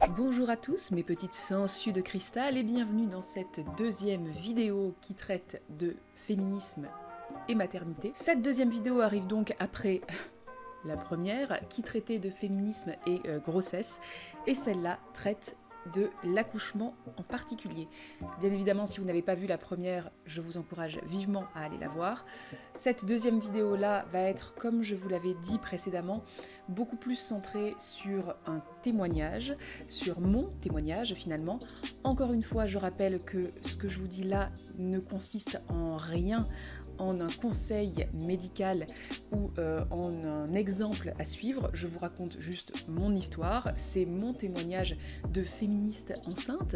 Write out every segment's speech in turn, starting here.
Bonjour à tous mes petites sangsues de cristal et bienvenue dans cette deuxième vidéo qui traite de féminisme et maternité. Cette deuxième vidéo arrive donc après la première qui traitait de féminisme et grossesse et celle-là traite de l'accouchement en particulier. Bien évidemment, si vous n'avez pas vu la première, je vous encourage vivement à aller la voir. Cette deuxième vidéo-là va être, comme je vous l'avais dit précédemment, beaucoup plus centrée sur un témoignage, sur mon témoignage finalement. Encore une fois, je rappelle que ce que je vous dis là ne consiste en rien en un conseil médical ou en un exemple à suivre. Je vous raconte juste mon histoire, c'est mon témoignage de féministe enceinte.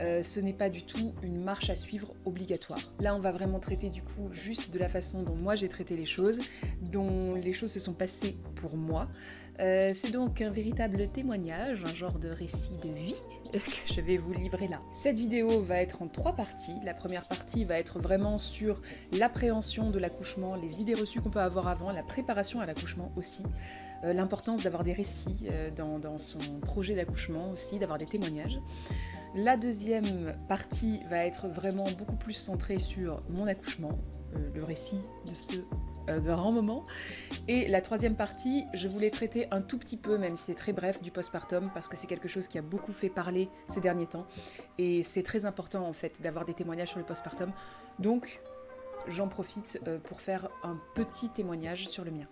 Ce n'est pas du tout une marche à suivre obligatoire. Là, on va vraiment traiter du coup juste de la façon dont moi j'ai traité les choses, dont les choses se sont passées pour moi. C'est donc un véritable témoignage, un genre de récit de vie que je vais vous livrer là. Cette vidéo va être en 3 parties. La première partie va être vraiment sur l'appréhension de l'accouchement, les idées reçues qu'on peut avoir avant, la préparation à l'accouchement aussi, l'importance d'avoir des récits dans son projet d'accouchement aussi, d'avoir des témoignages. La deuxième partie va être vraiment beaucoup plus centrée sur mon accouchement, le récit de ce grand moment. Et la troisième partie, je voulais traiter un tout petit peu, même si c'est très bref, du postpartum, parce que c'est quelque chose qui a beaucoup fait parler ces derniers temps. Et c'est très important en fait d'avoir des témoignages sur le postpartum. Donc j'en profite pour faire un petit témoignage sur le mien.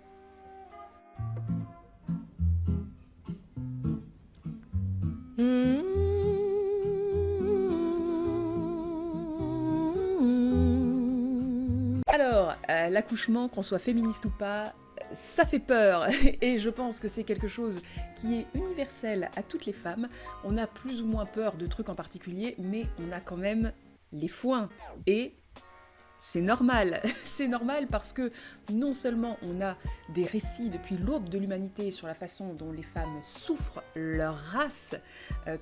Alors, l'accouchement, qu'on soit féministe ou pas, ça fait peur et je pense que c'est quelque chose qui est universel à toutes les femmes. On a plus ou moins peur de trucs en particulier, mais on a quand même les foins et c'est normal. C'est normal parce que non seulement on a des récits depuis l'aube de l'humanité sur la façon dont les femmes souffrent leur race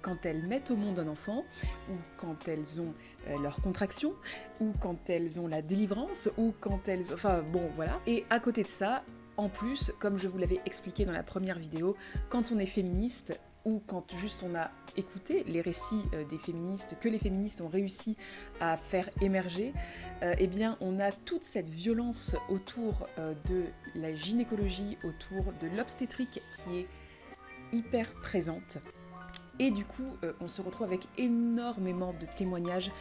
quand elles mettent au monde un enfant, ou quand elles ont leur contraction, ou quand elles ont la délivrance, ou quand elles... Enfin bon, voilà. Et à côté de ça, en plus, comme je vous l'avais expliqué dans la première vidéo, quand on est féministe, ou quand juste on a écouté les récits des féministes, que les féministes ont réussi à faire émerger, eh bien on a toute cette violence autour de la gynécologie, autour de l'obstétrique qui est hyper présente. Et du coup, on se retrouve avec énormément de témoignages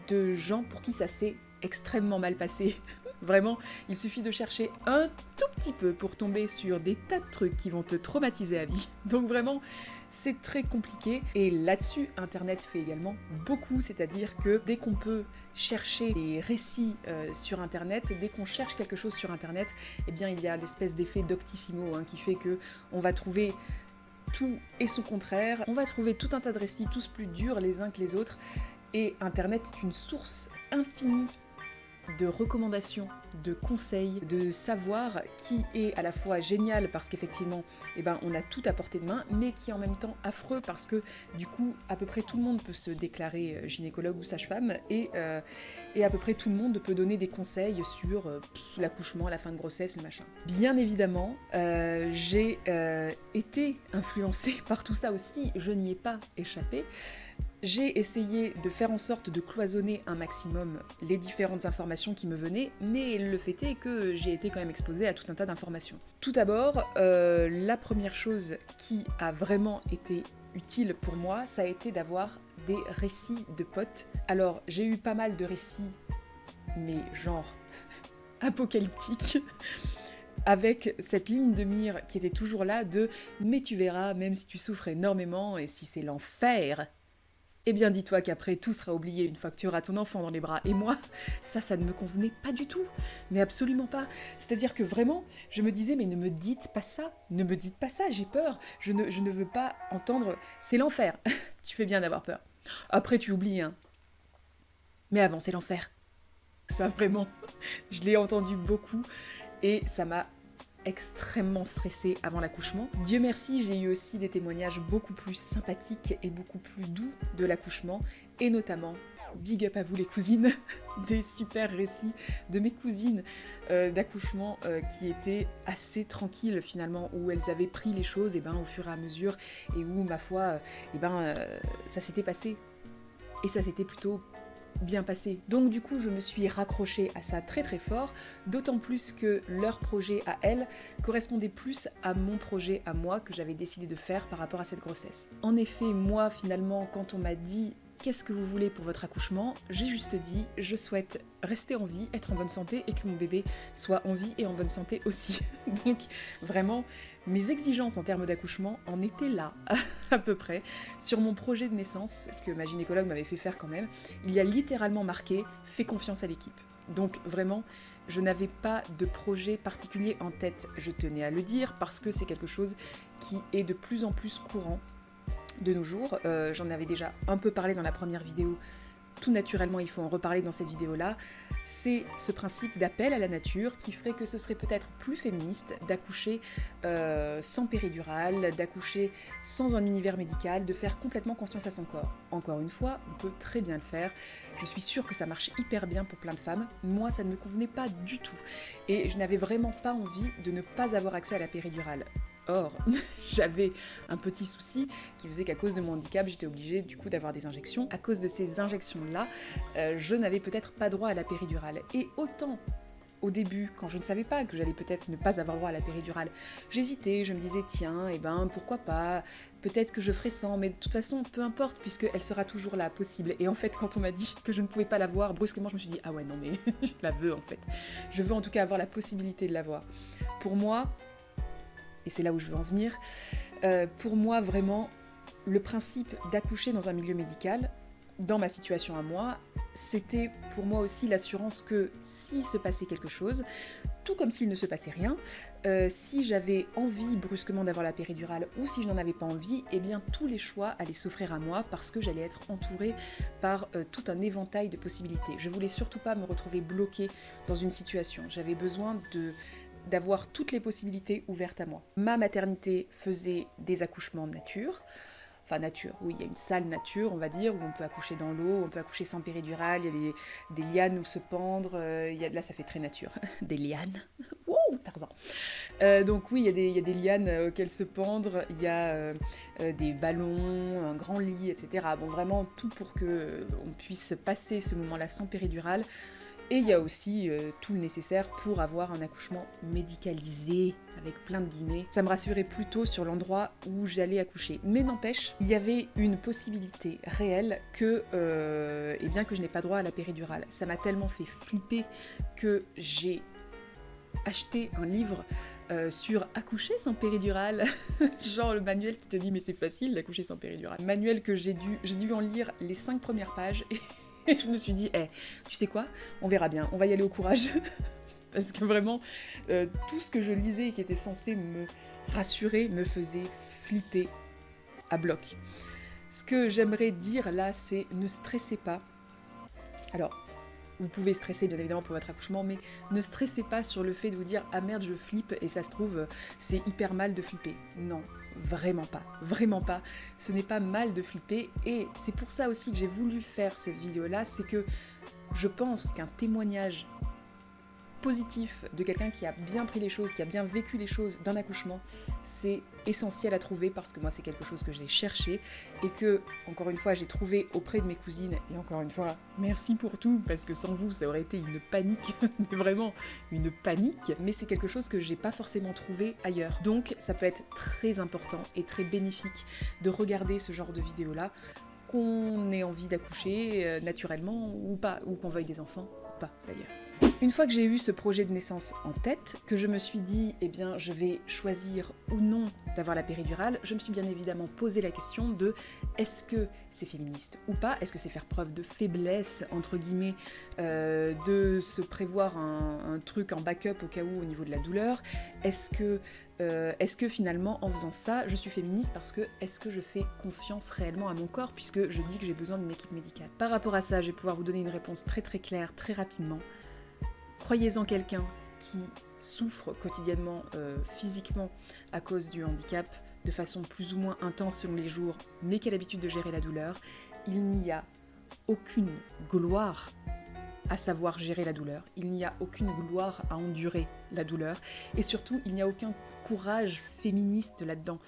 de gens pour qui ça s'est extrêmement mal passé. Vraiment, il suffit de chercher un tout petit peu pour tomber sur des tas de trucs qui vont te traumatiser à vie. Donc vraiment, c'est très compliqué. Et là-dessus, Internet fait également beaucoup, c'est-à-dire que dès qu'on peut chercher des récits sur Internet, dès qu'on cherche quelque chose sur Internet, eh bien il y a l'espèce d'effet Doctissimo qui fait que on va trouver tout et son contraire. On va trouver tout un tas de récits, tous plus durs les uns que les autres. Et Internet est une source infinie de recommandations, de conseils, de savoir qui est à la fois génial parce qu'effectivement on a tout à portée de main, mais qui est en même temps affreux parce que du coup à peu près tout le monde peut se déclarer gynécologue ou sage-femme et à peu près tout le monde peut donner des conseils sur l'accouchement, la fin de grossesse, le machin. Bien évidemment, j'ai été influencée par tout ça aussi, je n'y ai pas échappé. J'ai essayé de faire en sorte de cloisonner un maximum les différentes informations qui me venaient, mais le fait est que j'ai été quand même exposée à tout un tas d'informations. Tout d'abord, la première chose qui a vraiment été utile pour moi, ça a été d'avoir des récits de potes. Alors, j'ai eu pas mal de récits, mais genre apocalyptiques, avec cette ligne de mire qui était toujours là de « mais tu verras, même si tu souffres énormément et si c'est l'enfer », eh bien dis-toi qu'après tout sera oublié une fois que tu auras ton enfant dans les bras. Et moi, ça ne me convenait pas du tout, mais absolument pas. C'est-à-dire que vraiment, je me disais, mais ne me dites pas ça, ne me dites pas ça, j'ai peur, je ne veux pas entendre, c'est l'enfer. Tu fais bien d'avoir peur. Après tu oublies, mais avant c'est l'enfer. Ça vraiment, je l'ai entendu beaucoup et ça m'a extrêmement stressée avant l'accouchement. Dieu merci, j'ai eu aussi des témoignages beaucoup plus sympathiques et beaucoup plus doux de l'accouchement, et notamment Big up à vous les cousines, des super récits de mes cousines d'accouchement qui étaient assez tranquilles finalement, où elles avaient pris les choses au fur et à mesure et où ma foi, ça s'était passé. Et ça s'était plutôt bien passé. Donc du coup je me suis raccrochée à ça très très fort, d'autant plus que leur projet à elles correspondait plus à mon projet à moi que j'avais décidé de faire par rapport à cette grossesse. En effet, moi finalement quand on m'a dit qu'est-ce que vous voulez pour votre accouchement, j'ai juste dit je souhaite rester en vie, être en bonne santé et que mon bébé soit en vie et en bonne santé aussi. Donc vraiment mes exigences en termes d'accouchement en étaient là, à peu près. Sur mon projet de naissance, que ma gynécologue m'avait fait faire quand même, il y a littéralement marqué « Fais confiance à l'équipe ». Donc vraiment, je n'avais pas de projet particulier en tête, je tenais à le dire, parce que c'est quelque chose qui est de plus en plus courant de nos jours. J'en avais déjà un peu parlé dans la première vidéo. Tout naturellement, il faut en reparler dans cette vidéo-là, c'est ce principe d'appel à la nature qui ferait que ce serait peut-être plus féministe d'accoucher sans péridurale, d'accoucher sans un univers médical, de faire complètement confiance à son corps. Encore une fois, on peut très bien le faire. Je suis sûre que ça marche hyper bien pour plein de femmes. Moi, ça ne me convenait pas du tout. Et je n'avais vraiment pas envie de ne pas avoir accès à la péridurale. Or, j'avais un petit souci qui faisait qu'à cause de mon handicap, j'étais obligée du coup d'avoir des injections. À cause de ces injections-là, je n'avais peut-être pas droit à la péridurale. Et autant au début, quand je ne savais pas que j'allais peut-être ne pas avoir droit à la péridurale, j'hésitais, je me disais tiens, pourquoi pas, peut-être que je ferai sans, mais de toute façon, peu importe, puisqu'elle sera toujours là, possible. Et en fait, quand on m'a dit que je ne pouvais pas l'avoir, brusquement, je me suis dit ah ouais, non mais je la veux en fait. Je veux en tout cas avoir la possibilité de l'avoir. Pour moi, et c'est là où je veux en venir, pour moi vraiment, le principe d'accoucher dans un milieu médical, dans ma situation à moi, c'était pour moi aussi l'assurance que s'il se passait quelque chose, tout comme s'il ne se passait rien, si j'avais envie brusquement d'avoir la péridurale ou si je n'en avais pas envie, eh bien tous les choix allaient s'offrir à moi parce que j'allais être entourée par tout un éventail de possibilités. Je voulais surtout pas me retrouver bloquée dans une situation. J'avais besoin d'avoir toutes les possibilités ouvertes à moi. Ma maternité faisait des accouchements nature. Enfin nature, oui, il y a une salle nature, on va dire, où on peut accoucher dans l'eau, on peut accoucher sans péridurale, il y a des lianes où se pendre, là ça fait très nature, des lianes, wouh, Tarzan. Donc oui, il y a des lianes auxquelles se pendre, il y a des ballons, un grand lit, etc. Bon, vraiment tout pour qu'on puisse passer ce moment-là sans péridurale. Et il y a aussi tout le nécessaire pour avoir un accouchement médicalisé, avec plein de guillemets. Ça me rassurait plutôt sur l'endroit où j'allais accoucher. Mais n'empêche, il y avait une possibilité réelle que je n'ai pas droit à la péridurale. Ça m'a tellement fait flipper que j'ai acheté un livre sur accoucher sans péridurale, genre le manuel qui te dit mais c'est facile d'accoucher sans péridurale. Manuel que j'ai dû en lire les 5 premières pages et je me suis dit, tu sais quoi, on verra bien, on va y aller au courage. Parce que vraiment, tout ce que je lisais et qui était censé me rassurer me faisait flipper à bloc. Ce que j'aimerais dire là, c'est ne stressez pas. Alors, vous pouvez stresser bien évidemment pour votre accouchement, mais ne stressez pas sur le fait de vous dire « Ah merde, je flippe et ça se trouve, c'est hyper mal de flipper ». Non, vraiment pas, vraiment pas. Ce n'est pas mal de flipper et c'est pour ça aussi que j'ai voulu faire cette vidéo-là, c'est que je pense qu'un témoignage positif de quelqu'un qui a bien pris les choses, qui a bien vécu les choses d'un accouchement, c'est essentiel à trouver parce que moi c'est quelque chose que j'ai cherché et que, encore une fois, j'ai trouvé auprès de mes cousines et encore une fois, merci pour tout parce que sans vous ça aurait été une panique, mais vraiment une panique, mais c'est quelque chose que j'ai pas forcément trouvé ailleurs. Donc ça peut être très important et très bénéfique de regarder ce genre de vidéo-là, qu'on ait envie d'accoucher naturellement ou pas, ou qu'on veuille des enfants ou pas d'ailleurs. Une fois que j'ai eu ce projet de naissance en tête, que je me suis dit, je vais choisir ou non d'avoir la péridurale, je me suis bien évidemment posé la question de est-ce que c'est féministe ou pas, est-ce que c'est faire preuve de faiblesse, entre guillemets, de se prévoir un truc en backup au cas où au niveau de la douleur, est-ce que finalement en faisant ça, je suis féministe parce que est-ce que je fais confiance réellement à mon corps puisque je dis que j'ai besoin d'une équipe médicale. Par rapport à ça, je vais pouvoir vous donner une réponse très très claire, très rapidement. Croyez en quelqu'un qui souffre quotidiennement physiquement à cause du handicap, de façon plus ou moins intense selon les jours, mais qui a l'habitude de gérer la douleur. Il n'y a aucune gloire à savoir gérer la douleur, il n'y a aucune gloire à endurer la douleur, et surtout, il n'y a aucun courage féministe là-dedans.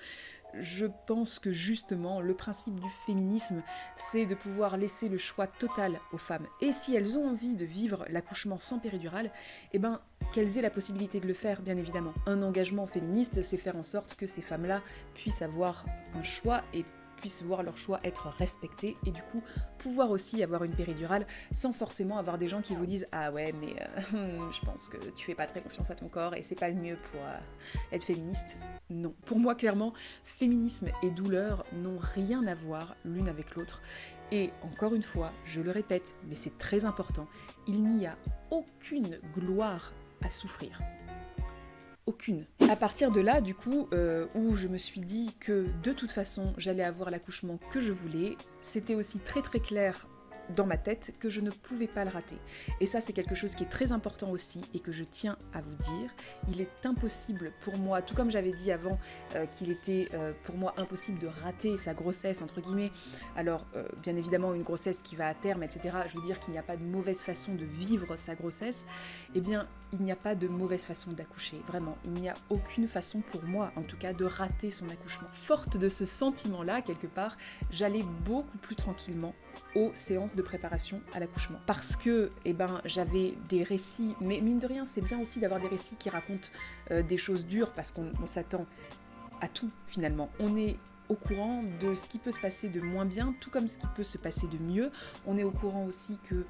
Je pense que justement, le principe du féminisme, c'est de pouvoir laisser le choix total aux femmes. Et si elles ont envie de vivre l'accouchement sans péridurale, eh ben, qu'elles aient la possibilité de le faire, bien évidemment. Un engagement féministe, c'est faire en sorte que ces femmes-là puissent avoir un choix et puissent voir leur choix être respecté et du coup pouvoir aussi avoir une péridurale sans forcément avoir des gens qui vous disent ah ouais mais je pense que tu fais pas très confiance à ton corps et c'est pas le mieux pour être féministe. Non, pour moi clairement féminisme et douleur n'ont rien à voir l'une avec l'autre et encore une fois je le répète mais c'est très important, il n'y a aucune gloire à souffrir. Aucune. À partir de là, du coup, où je me suis dit que de toute façon, j'allais avoir l'accouchement que je voulais, c'était aussi très très clair dans ma tête que je ne pouvais pas le rater. Et ça, c'est quelque chose qui est très important aussi et que je tiens à vous dire. Il est impossible pour moi, tout comme j'avais dit avant qu'il était pour moi impossible de rater sa grossesse, entre guillemets. Alors, bien évidemment, une grossesse qui va à terme, etc. Je veux dire qu'il n'y a pas de mauvaise façon de vivre sa grossesse. Eh bien, il n'y a pas de mauvaise façon d'accoucher. Vraiment, il n'y a aucune façon pour moi, en tout cas, de rater son accouchement. Forte de ce sentiment-là, quelque part, j'allais beaucoup plus tranquillement aux séances de préparation à l'accouchement. Parce que j'avais des récits, mais mine de rien, c'est bien aussi d'avoir des récits qui racontent des choses dures, parce qu'on s'attend à tout, finalement. On est au courant de ce qui peut se passer de moins bien, tout comme ce qui peut se passer de mieux. On est au courant aussi que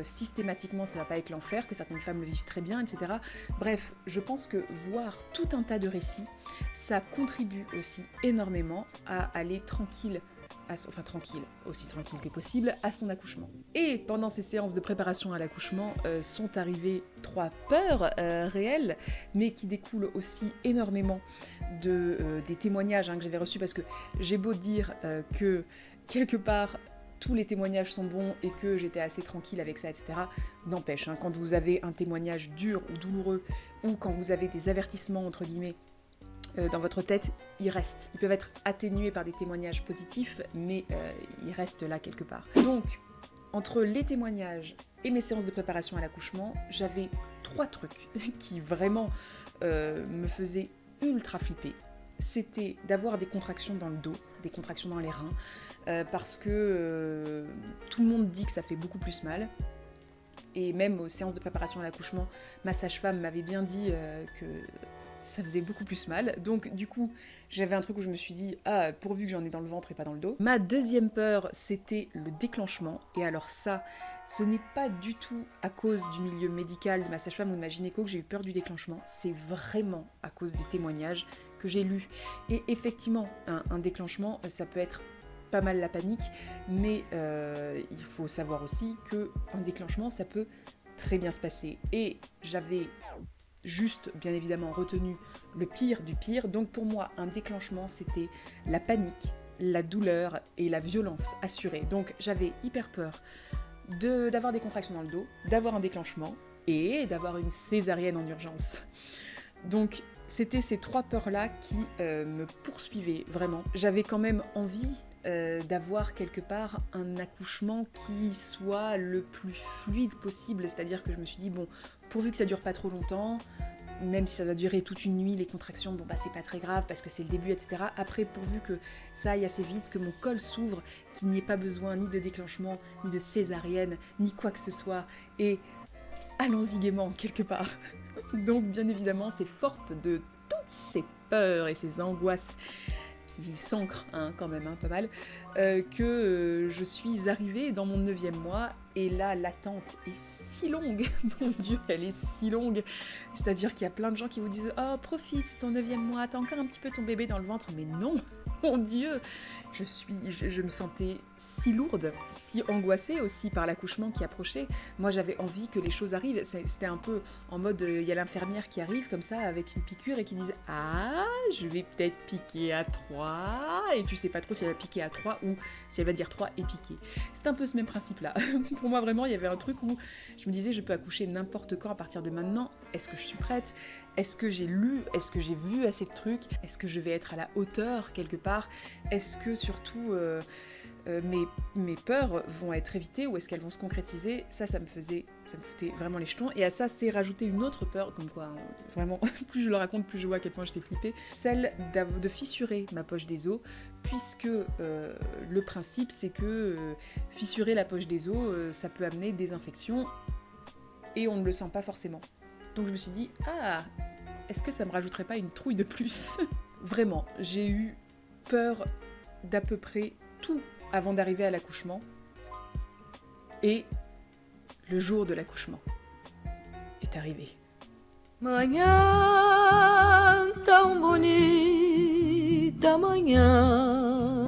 systématiquement, ça va pas être l'enfer, que certaines femmes le vivent très bien, etc. Bref, je pense que voir tout un tas de récits, ça contribue aussi énormément à aller tranquille, aussi tranquille que possible, à son accouchement. Et pendant ces séances de préparation à l'accouchement, sont arrivées 3 peurs réelles, mais qui découlent aussi énormément des témoignages que j'avais reçus, parce que j'ai beau dire que quelque part, tous les témoignages sont bons et que j'étais assez tranquille avec ça, etc. N'empêche, quand vous avez un témoignage dur ou douloureux, ou quand vous avez des avertissements, entre guillemets, dans votre tête, ils restent. Ils peuvent être atténués par des témoignages positifs, mais ils restent là quelque part. Donc, entre les témoignages et mes séances de préparation à l'accouchement, j'avais 3 trucs qui vraiment me faisaient ultra flipper. C'était d'avoir des contractions dans le dos, des contractions dans les reins, parce que tout le monde dit que ça fait beaucoup plus mal. Et même aux séances de préparation à l'accouchement, ma sage-femme m'avait bien dit que ça faisait beaucoup plus mal. Donc du coup, j'avais un truc où je me suis dit ah, pourvu que j'en ai dans le ventre et pas dans le dos. Ma deuxième peur, c'était le déclenchement. Et alors ça, ce n'est pas du tout à cause du milieu médical de ma sage-femme ou de ma gynéco que j'ai eu peur du déclenchement. C'est vraiment à cause des témoignages que j'ai lus. Et effectivement, un déclenchement, ça peut être pas mal la panique, mais il faut savoir aussi qu'un déclenchement, ça peut très bien se passer. Et j'avais juste, bien évidemment, retenu le pire du pire. Donc pour moi, un déclenchement, c'était la panique, la douleur et la violence assurée. Donc j'avais hyper peur d'avoir des contractions dans le dos, d'avoir un déclenchement et d'avoir une césarienne en urgence. Donc c'était ces 3 peurs-là qui me poursuivaient vraiment. J'avais quand même envie d'avoir quelque part un accouchement qui soit le plus fluide possible, c'est-à-dire que je me suis dit bon, pourvu que ça dure pas trop longtemps, même si ça va durer toute une nuit les contractions, bon bah c'est pas très grave parce que c'est le début, etc. Après, pourvu que ça aille assez vite, que mon col s'ouvre, qu'il n'y ait pas besoin ni de déclenchement, ni de césarienne, ni quoi que ce soit, et allons-y gaiement quelque part. Donc bien évidemment, c'est forte de toutes ces peurs et ces angoisses qui s'ancre quand même, pas mal, que je suis arrivée dans mon 9e mois, et là, l'attente est si longue, mon Dieu, elle est si longue, c'est-à-dire qu'il y a plein de gens qui vous disent « Oh, profite, c'est ton 9e mois, t'as encore un petit peu ton bébé dans le ventre », mais non, mon Dieu, je me sentais si lourde, si angoissée aussi par l'accouchement qui approchait. Moi, j'avais envie que les choses arrivent. C'était un peu en mode, il y a l'infirmière qui arrive comme ça avec une piqûre et qui disait « Ah, je vais peut-être piquer à 3 » et tu sais pas trop si elle va piquer à 3 ou si elle va dire 3 et piquer. C'est un peu ce même principe-là. Pour moi, vraiment, il y avait un truc où je me disais « Je peux accoucher n'importe quand à partir de maintenant. Est-ce que je suis prête ? Est-ce que j'ai lu ? Est-ce que j'ai vu assez de trucs ? Est-ce que je vais être à la hauteur quelque part ? Est-ce que surtout mes peurs vont être évitées ou est-ce qu'elles vont se concrétiser. Ça me foutait vraiment les jetons. Et à ça, c'est rajouter une autre peur, comme quoi, vraiment, plus je le raconte, plus je vois à quel point j'étais flippée. Celle de fissurer ma poche des os, puisque le principe, c'est que fissurer la poche des os, ça peut amener des infections et on ne le sent pas forcément. Donc je me suis dit, est-ce que ça me rajouterait pas une trouille de plus? Vraiment, j'ai eu peur d'à peu près tout avant d'arriver à l'accouchement. Et le jour de l'accouchement est arrivé. Manhã tão bonita, manhã.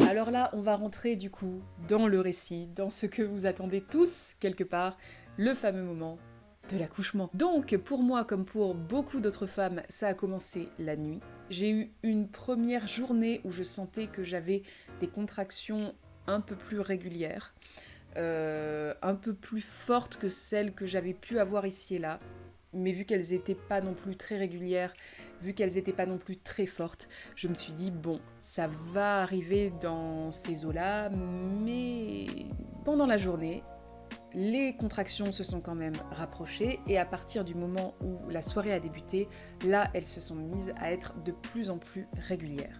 Alors là, on va rentrer du coup dans le récit, dans ce que vous attendez tous quelque part, le fameux moment de l'accouchement. Donc pour moi comme pour beaucoup d'autres femmes, ça a commencé la nuit. J'ai eu une première journée où je sentais que j'avais des contractions un peu plus régulières, un peu plus fortes que celles que j'avais pu avoir ici et là. Mais vu qu'elles n'étaient pas non plus très régulières, vu qu'elles n'étaient pas non plus très fortes, je me suis dit, bon, ça va arriver dans ces eaux-là, mais pendant la journée, les contractions se sont quand même rapprochées et à partir du moment où la soirée a débuté, là, elles se sont mises à être de plus en plus régulières.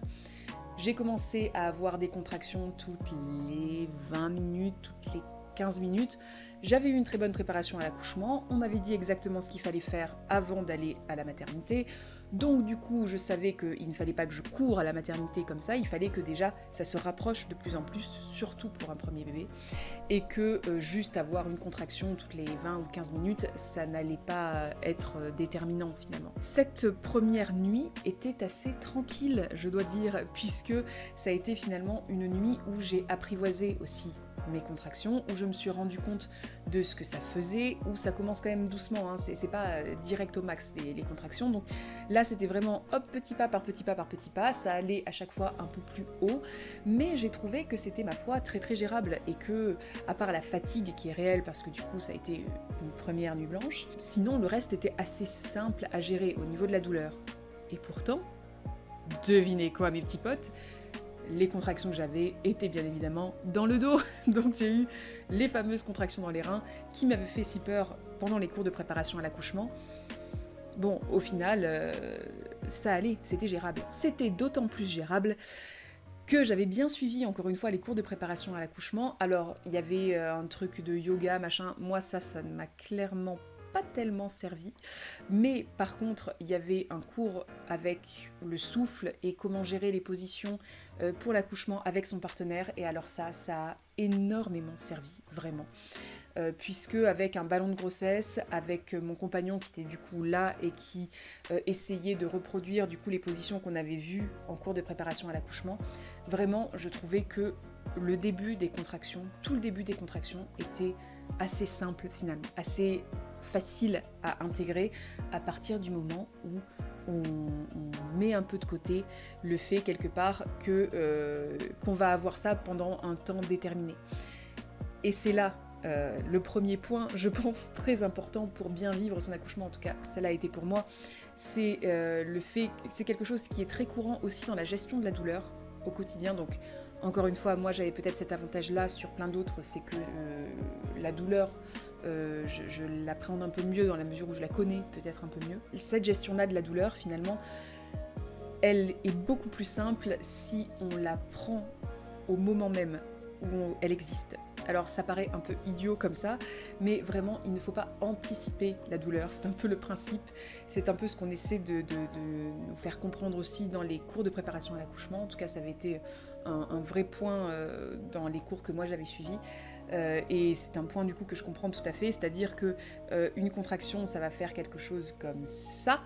J'ai commencé à avoir des contractions toutes les 20 minutes, toutes les 15 minutes. J'avais eu une très bonne préparation à l'accouchement, on m'avait dit exactement ce qu'il fallait faire avant d'aller à la maternité, donc du coup je savais qu'il ne fallait pas que je cours à la maternité comme ça, il fallait que déjà ça se rapproche de plus en plus, surtout pour un premier bébé, et que juste avoir une contraction toutes les 20 ou 15 minutes, ça n'allait pas être déterminant finalement. Cette première nuit était assez tranquille, je dois dire, puisque ça a été finalement une nuit où j'ai apprivoisé aussi mes contractions, où je me suis rendu compte de ce que ça faisait, où ça commence quand même doucement, hein, c'est pas direct au max les contractions, donc là c'était vraiment hop, petit pas par petit pas par petit pas, ça allait à chaque fois un peu plus haut, mais j'ai trouvé que c'était ma foi très très gérable et que, à part la fatigue qui est réelle parce que du coup ça a été une première nuit blanche, sinon le reste était assez simple à gérer au niveau de la douleur. Et pourtant, devinez quoi mes petits potes, les contractions que j'avais étaient bien évidemment dans le dos. Donc j'ai eu les fameuses contractions dans les reins qui m'avaient fait si peur pendant les cours de préparation à l'accouchement. Bon, au final, ça allait, c'était gérable. C'était d'autant plus gérable que j'avais bien suivi, encore une fois, les cours de préparation à l'accouchement. Alors, il y avait un truc de yoga, machin. Moi, ça ne m'a clairement pas tellement servi, mais par contre il y avait un cours avec le souffle et comment gérer les positions pour l'accouchement avec son partenaire, et alors ça a énormément servi, vraiment. Puisque avec un ballon de grossesse, avec mon compagnon qui était du coup là et qui essayait de reproduire du coup les positions qu'on avait vues en cours de préparation à l'accouchement, vraiment je trouvais que le début des contractions, tout le début des contractions était assez simple finalement, assez facile à intégrer à partir du moment où on met un peu de côté le fait quelque part qu'on va avoir ça pendant un temps déterminé. Et c'est là le premier point, je pense, très important pour bien vivre son accouchement, en tout cas ça l'a été pour moi, c'est le fait, c'est quelque chose qui est très courant aussi dans la gestion de la douleur au quotidien. Donc encore une fois, moi j'avais peut-être cet avantage-là sur plein d'autres, c'est que la douleur, je l'appréhende un peu mieux dans la mesure où je la connais peut-être un peu mieux. Cette gestion-là de la douleur, finalement, elle est beaucoup plus simple si on la prend au moment même où elle existe. Alors ça paraît un peu idiot comme ça, mais vraiment il ne faut pas anticiper la douleur, c'est un peu le principe, c'est un peu ce qu'on essaie de nous faire comprendre aussi dans les cours de préparation à l'accouchement. En tout cas ça avait été un vrai point dans les cours que moi j'avais suivis, et c'est un point du coup que je comprends tout à fait, c'est-à-dire que une contraction ça va faire quelque chose comme ça,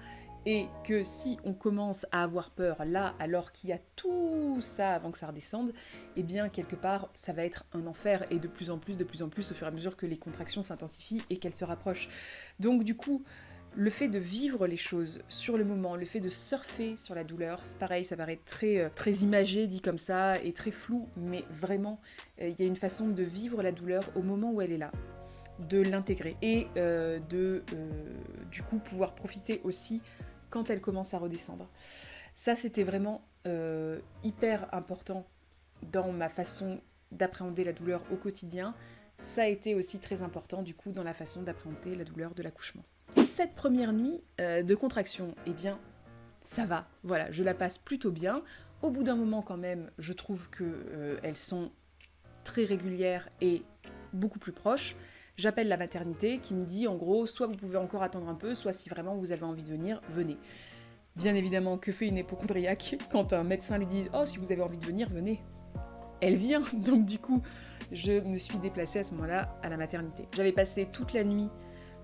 et que si on commence à avoir peur là, alors qu'il y a tout ça avant que ça redescende, eh bien quelque part ça va être un enfer, et de plus en plus au fur et à mesure que les contractions s'intensifient et qu'elles se rapprochent. Donc du coup, le fait de vivre les choses sur le moment, le fait de surfer sur la douleur, c'est pareil, ça paraît très imagé dit comme ça et très flou, mais vraiment il y a une façon de vivre la douleur au moment où elle est là, de l'intégrer et du coup pouvoir profiter aussi quand elle commence à redescendre. Ça, c'était vraiment hyper important dans ma façon d'appréhender la douleur au quotidien, ça a été aussi très important du coup dans la façon d'appréhender la douleur de l'accouchement. Cette première nuit de contraction, eh bien, ça va, voilà, je la passe plutôt bien. Au bout d'un moment quand même, je trouve qu'elles sont très régulières et beaucoup plus proches. J'appelle la maternité qui me dit en gros, soit vous pouvez encore attendre un peu, soit si vraiment vous avez envie de venir, venez. Bien évidemment, que fait une hypocondriaque quand un médecin lui dit « Oh, si vous avez envie de venir, venez !» Elle vient, donc du coup, je me suis déplacée à ce moment-là à la maternité. J'avais passé toute la nuit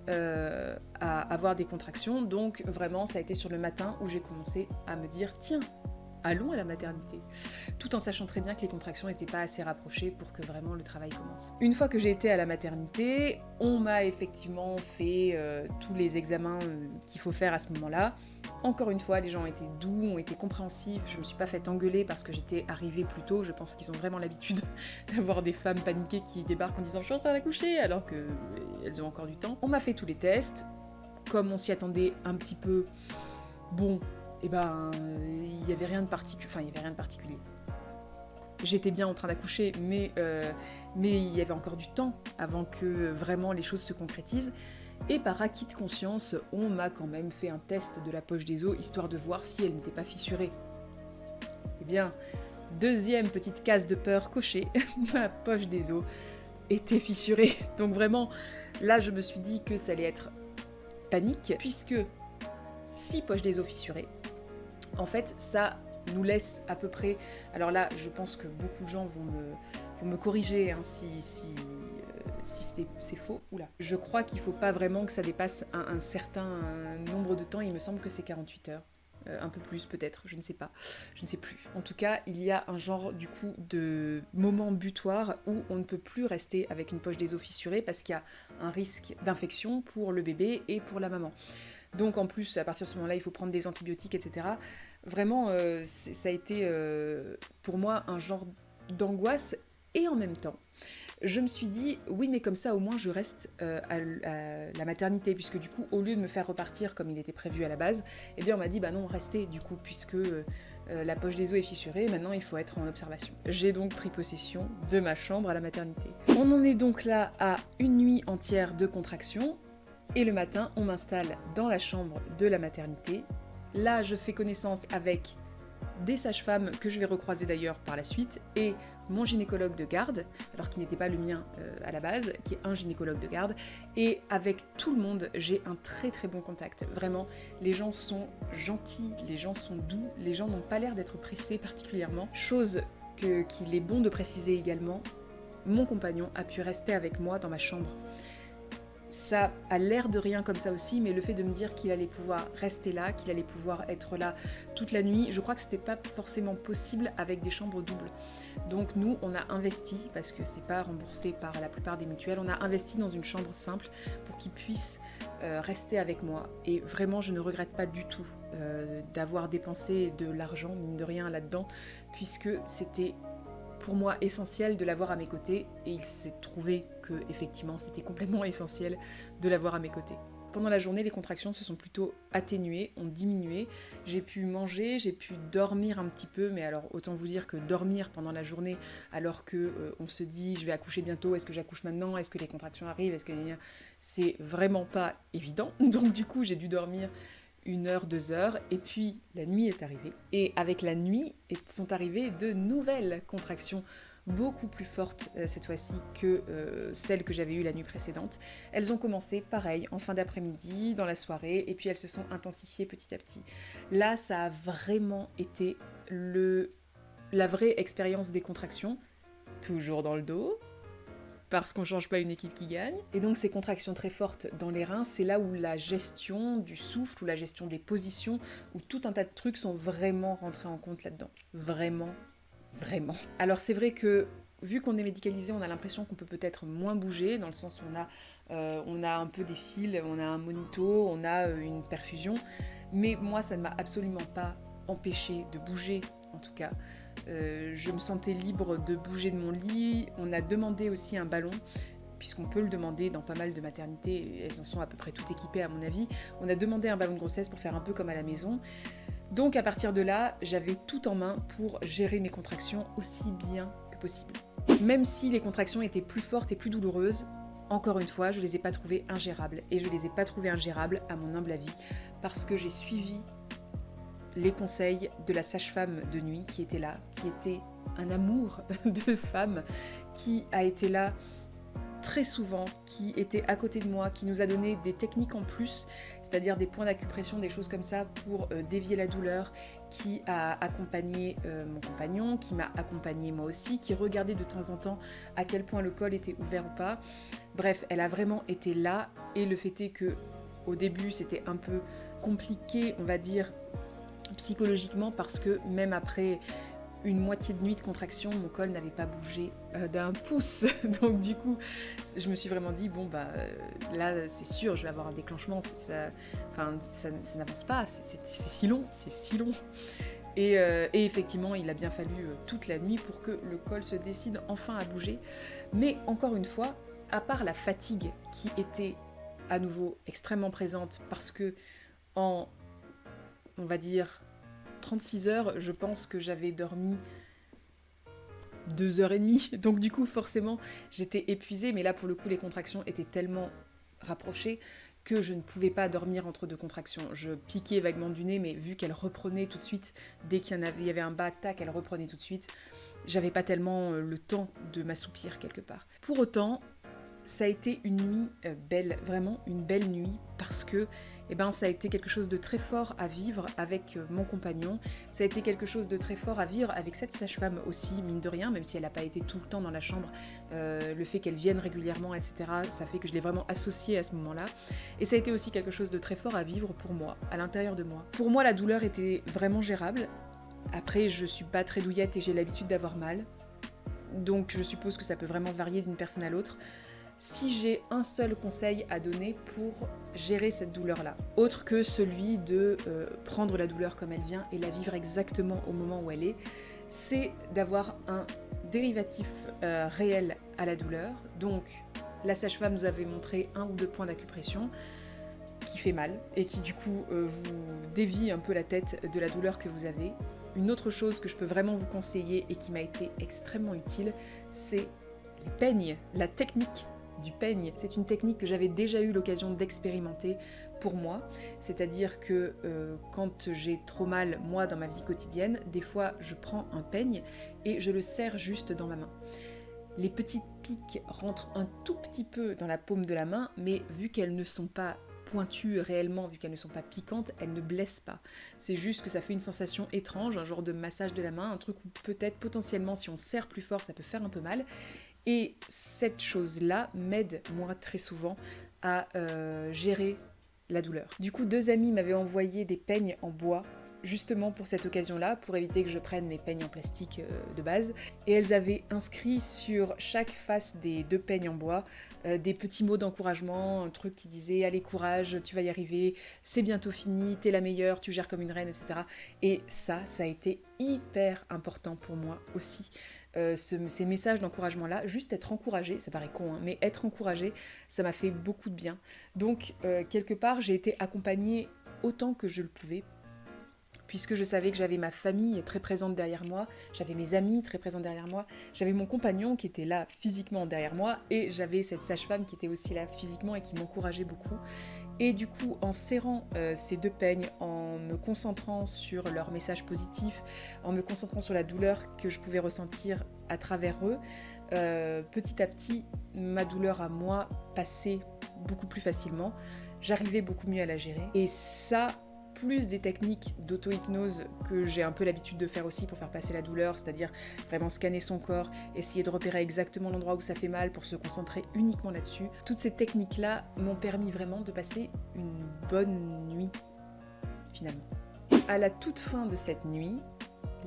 à avoir des contractions, donc vraiment ça a été sur le matin où j'ai commencé à me dire « Tiens, allons à la maternité !» tout en sachant très bien que les contractions n'étaient pas assez rapprochées pour que vraiment le travail commence. Une fois que j'ai été à la maternité, on m'a effectivement fait tous les examens qu'il faut faire à ce moment-là. Encore une fois, les gens ont été doux, ont été compréhensifs, je me suis pas fait engueuler parce que j'étais arrivée plus tôt, je pense qu'ils ont vraiment l'habitude d'avoir des femmes paniquées qui débarquent en disant « Je suis en train d'accoucher !» alors qu'elles ont encore du temps. On m'a fait tous les tests, comme on s'y attendait un petit peu, bon, et ben, il n'y avait rien de particulier. J'étais bien en train d'accoucher, mais il y avait encore du temps avant que vraiment les choses se concrétisent. Et par acquis de conscience, on m'a quand même fait un test de la poche des os, histoire de voir si elle n'était pas fissurée. Eh bien, deuxième petite case de peur cochée, ma poche des os était fissurée. Donc vraiment, là je me suis dit que ça allait être panique, puisque si poche des os fissurée, en fait ça nous laisse à peu près... Alors là, je pense que beaucoup de gens vont me corriger hein, si c'est faux. Oula. Je crois qu'il ne faut pas vraiment que ça dépasse un certain nombre de temps. Il me semble que c'est 48 heures. Un peu plus peut-être, je ne sais pas. Je ne sais plus. En tout cas, il y a un genre du coup de moment butoir où on ne peut plus rester avec une poche des os fissurée parce qu'il y a un risque d'infection pour le bébé et pour la maman. Donc en plus, à partir de ce moment-là, il faut prendre des antibiotiques, etc. Vraiment, ça a été pour moi un genre d'angoisse et en même temps, je me suis dit, oui, mais comme ça, au moins, je reste à la maternité, puisque du coup, au lieu de me faire repartir comme il était prévu à la base, eh bien, on m'a dit, bah non, restez, du coup, puisque la poche des os est fissurée, maintenant, il faut être en observation. J'ai donc pris possession de ma chambre à la maternité. On en est donc là à une nuit entière de contraction, et le matin, on m'installe dans la chambre de la maternité. Là, je fais connaissance avec des sages-femmes que je vais recroiser d'ailleurs par la suite, et mon gynécologue de garde, alors qu'il n'était pas le mien à la base, qui est un gynécologue de garde, et avec tout le monde, j'ai un très très bon contact. Vraiment, les gens sont gentils, les gens sont doux, les gens n'ont pas l'air d'être pressés particulièrement. Chose qu'il est bon de préciser également, mon compagnon a pu rester avec moi dans ma chambre. Ça a l'air de rien comme ça aussi, mais le fait de me dire qu'il allait pouvoir rester là, qu'il allait pouvoir être là toute la nuit, je crois que c'était pas forcément possible avec des chambres doubles. Donc nous, on a investi, parce que c'est pas remboursé par la plupart des mutuelles, on a investi dans une chambre simple pour qu'il puisse rester avec moi. Et vraiment, je ne regrette pas du tout d'avoir dépensé de l'argent, mine de rien, là-dedans, puisque c'était pour moi essentiel de l'avoir à mes côtés, et il s'est trouvé que effectivement c'était complètement essentiel de l'avoir à mes côtés. Pendant la journée, les contractions se sont plutôt atténuées, ont diminué. J'ai pu manger, j'ai pu dormir un petit peu, mais alors autant vous dire que dormir pendant la journée, alors que on se dit je vais accoucher bientôt, est-ce que j'accouche maintenant, est-ce que les contractions arrivent, c'est vraiment pas évident. Donc du coup, j'ai dû dormir 1 heure, 2 heures, et puis la nuit est arrivée. Et avec la nuit sont arrivées de nouvelles contractions, beaucoup plus fortes cette fois-ci que celles que j'avais eues la nuit précédente. Elles ont commencé pareil, en fin d'après-midi, dans la soirée, et puis elles se sont intensifiées petit à petit. Là, ça a vraiment été la vraie expérience des contractions, toujours dans le dos, parce qu'on change pas une équipe qui gagne. Et donc ces contractions très fortes dans les reins, c'est là où la gestion du souffle, ou la gestion des positions, où tout un tas de trucs sont vraiment rentrés en compte là-dedans. Vraiment. Alors c'est vrai que, vu qu'on est médicalisé, on a l'impression qu'on peut peut-être moins bouger, dans le sens où on a un peu des fils, on a un monito, on a une perfusion, mais moi ça ne m'a absolument pas empêché de bouger, en tout cas. Je me sentais libre de bouger de mon lit. On a demandé aussi un ballon, puisqu'on peut le demander dans pas mal de maternités, elles en sont à peu près toutes équipées à mon avis. On a demandé un ballon de grossesse pour faire un peu comme à la maison. Donc à partir de là, j'avais tout en main pour gérer mes contractions aussi bien que possible. Même si les contractions étaient plus fortes et plus douloureuses, encore une fois, je les ai pas trouvées ingérables. Et je les ai pas trouvées ingérables, à mon humble avis, parce que j'ai suivi les conseils de la sage-femme de nuit qui était là, qui était un amour de femme, qui a été là très souvent, qui était à côté de moi, qui nous a donné des techniques en plus, c'est-à-dire des points d'acupression, des choses comme ça pour dévier la douleur, qui a accompagné mon compagnon, qui m'a accompagné moi aussi, qui regardait de temps en temps à quel point le col était ouvert ou pas. Bref, elle a vraiment été là, et le fait est que au début c'était un peu compliqué, on va dire, psychologiquement, parce que même après une moitié de nuit de contraction, mon col n'avait pas bougé d'un pouce. Donc du coup, je me suis vraiment dit, bon bah là c'est sûr, je vais avoir un déclenchement, ça n'avance pas, c'est si long, c'est si long. Et effectivement, il a bien fallu toute la nuit pour que le col se décide enfin à bouger. Mais encore une fois, à part la fatigue qui était à nouveau extrêmement présente, parce que on va dire, 36 heures, je pense que j'avais dormi 2h30. Donc du coup, forcément, j'étais épuisée. Mais là, pour le coup, les contractions étaient tellement rapprochées que je ne pouvais pas dormir entre deux contractions. Je piquais vaguement du nez, mais vu qu'elle reprenait tout de suite, dès qu'il y avait un bas, tac, elle reprenait tout de suite. J'avais pas tellement le temps de m'assoupir quelque part. Pour autant, ça a été une nuit belle, vraiment une belle nuit, parce que ça a été quelque chose de très fort à vivre avec mon compagnon. Ça a été quelque chose de très fort à vivre avec cette sage-femme aussi, mine de rien, même si elle n'a pas été tout le temps dans la chambre. Le fait qu'elle vienne régulièrement, etc., ça fait que je l'ai vraiment associée à ce moment-là. Et ça a été aussi quelque chose de très fort à vivre pour moi, à l'intérieur de moi. Pour moi, la douleur était vraiment gérable. Après, je suis pas très douillette et j'ai l'habitude d'avoir mal. Donc je suppose que ça peut vraiment varier d'une personne à l'autre. Si j'ai un seul conseil à donner pour gérer cette douleur-là, autre que celui de prendre la douleur comme elle vient et la vivre exactement au moment où elle est, c'est d'avoir un dérivatif réel à la douleur. Donc, la sage-femme nous avait montré 1 ou 2 points d'acupression qui fait mal et qui du coup vous dévie un peu la tête de la douleur que vous avez. Une autre chose que je peux vraiment vous conseiller et qui m'a été extrêmement utile, c'est les peignes, la technique du peigne. C'est une technique que j'avais déjà eu l'occasion d'expérimenter pour moi, c'est-à-dire que quand j'ai trop mal, moi, dans ma vie quotidienne, des fois je prends un peigne et je le serre juste dans ma main. Les petites piques rentrent un tout petit peu dans la paume de la main, mais vu qu'elles ne sont pas pointues réellement, vu qu'elles ne sont pas piquantes, elles ne blessent pas. C'est juste que ça fait une sensation étrange, un genre de massage de la main, un truc où peut-être potentiellement si on serre plus fort ça peut faire un peu mal. Et cette chose-là m'aide, moi, très souvent, à gérer la douleur. Du coup, 2 amis m'avaient envoyé des peignes en bois, justement pour cette occasion-là, pour éviter que je prenne mes peignes en plastique de base. Et elles avaient inscrit sur chaque face des 2 peignes en bois des petits mots d'encouragement, un truc qui disait « Allez, courage, tu vas y arriver, c'est bientôt fini, t'es la meilleure, tu gères comme une reine, etc. » Et ça a été hyper important pour moi aussi. Ces messages d'encouragement-là, juste être encouragé, ça paraît con, hein, mais être encouragé, ça m'a fait beaucoup de bien. Donc, quelque part, j'ai été accompagnée autant que je le pouvais, puisque je savais que j'avais ma famille très présente derrière moi, j'avais mes amis très présents derrière moi, j'avais mon compagnon qui était là physiquement derrière moi, et j'avais cette sage-femme qui était aussi là physiquement et qui m'encourageait beaucoup. Et du coup, en serrant ces 2 peignes, en me concentrant sur leurs messages positifs, en me concentrant sur la douleur que je pouvais ressentir à travers eux, petit à petit, ma douleur à moi passait beaucoup plus facilement. J'arrivais beaucoup mieux à la gérer. Et ça, plus des techniques d'auto-hypnose que j'ai un peu l'habitude de faire aussi pour faire passer la douleur, c'est-à-dire vraiment scanner son corps, essayer de repérer exactement l'endroit où ça fait mal pour se concentrer uniquement là-dessus. Toutes ces techniques-là m'ont permis vraiment de passer une bonne nuit, finalement. À la toute fin de cette nuit,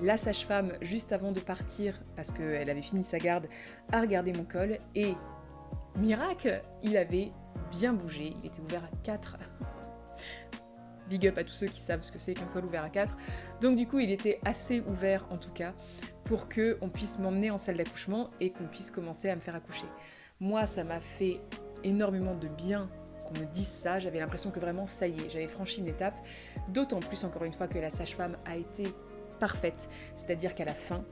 la sage-femme, juste avant de partir, parce qu'elle avait fini sa garde, a regardé mon col et, miracle, il avait bien bougé, il était ouvert à 4. Big up à tous ceux qui savent ce que c'est qu'un col ouvert à 4. Donc du coup, il était assez ouvert en tout cas pour qu'on puisse m'emmener en salle d'accouchement et qu'on puisse commencer à me faire accoucher. Moi, ça m'a fait énormément de bien qu'on me dise ça, j'avais l'impression que vraiment ça y est, j'avais franchi une étape, d'autant plus encore une fois que la sage-femme a été parfaite, c'est-à-dire qu'à la fin,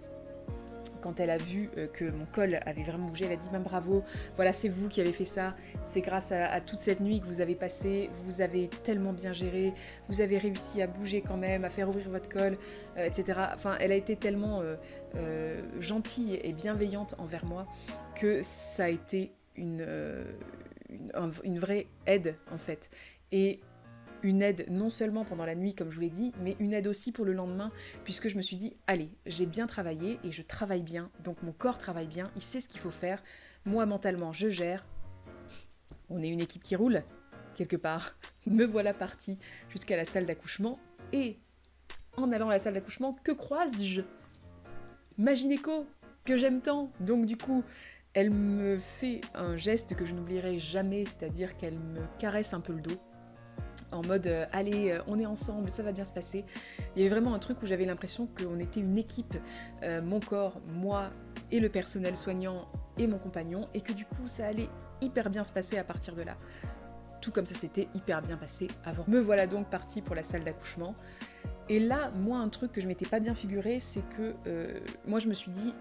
quand elle a vu que mon col avait vraiment bougé, elle a dit « bravo, voilà c'est vous qui avez fait ça, c'est grâce à toute cette nuit que vous avez passée, vous avez tellement bien géré, vous avez réussi à bouger quand même, à faire ouvrir votre col, etc. » Enfin, elle a été tellement gentille et bienveillante envers moi que ça a été une vraie aide en fait. Et une aide non seulement pendant la nuit, comme je vous l'ai dit, mais une aide aussi pour le lendemain, puisque je me suis dit, allez, j'ai bien travaillé et je travaille bien, donc mon corps travaille bien, il sait ce qu'il faut faire, moi mentalement je gère, on est une équipe qui roule, quelque part. Me voilà partie jusqu'à la salle d'accouchement, et en allant à la salle d'accouchement, que croise-je ? Ma gynéco, que j'aime tant, donc du coup... Elle me fait un geste que je n'oublierai jamais, c'est-à-dire qu'elle me caresse un peu le dos, en mode allez, on est ensemble, ça va bien se passer. Il y avait vraiment un truc où j'avais l'impression qu'on était une équipe, mon corps, moi et le personnel soignant et mon compagnon, et que du coup ça allait hyper bien se passer à partir de là. Tout comme ça s'était hyper bien passé avant. Me voilà donc partie pour la salle d'accouchement. Et là, moi, un truc que je m'étais pas bien figuré, c'est que moi je me suis dit,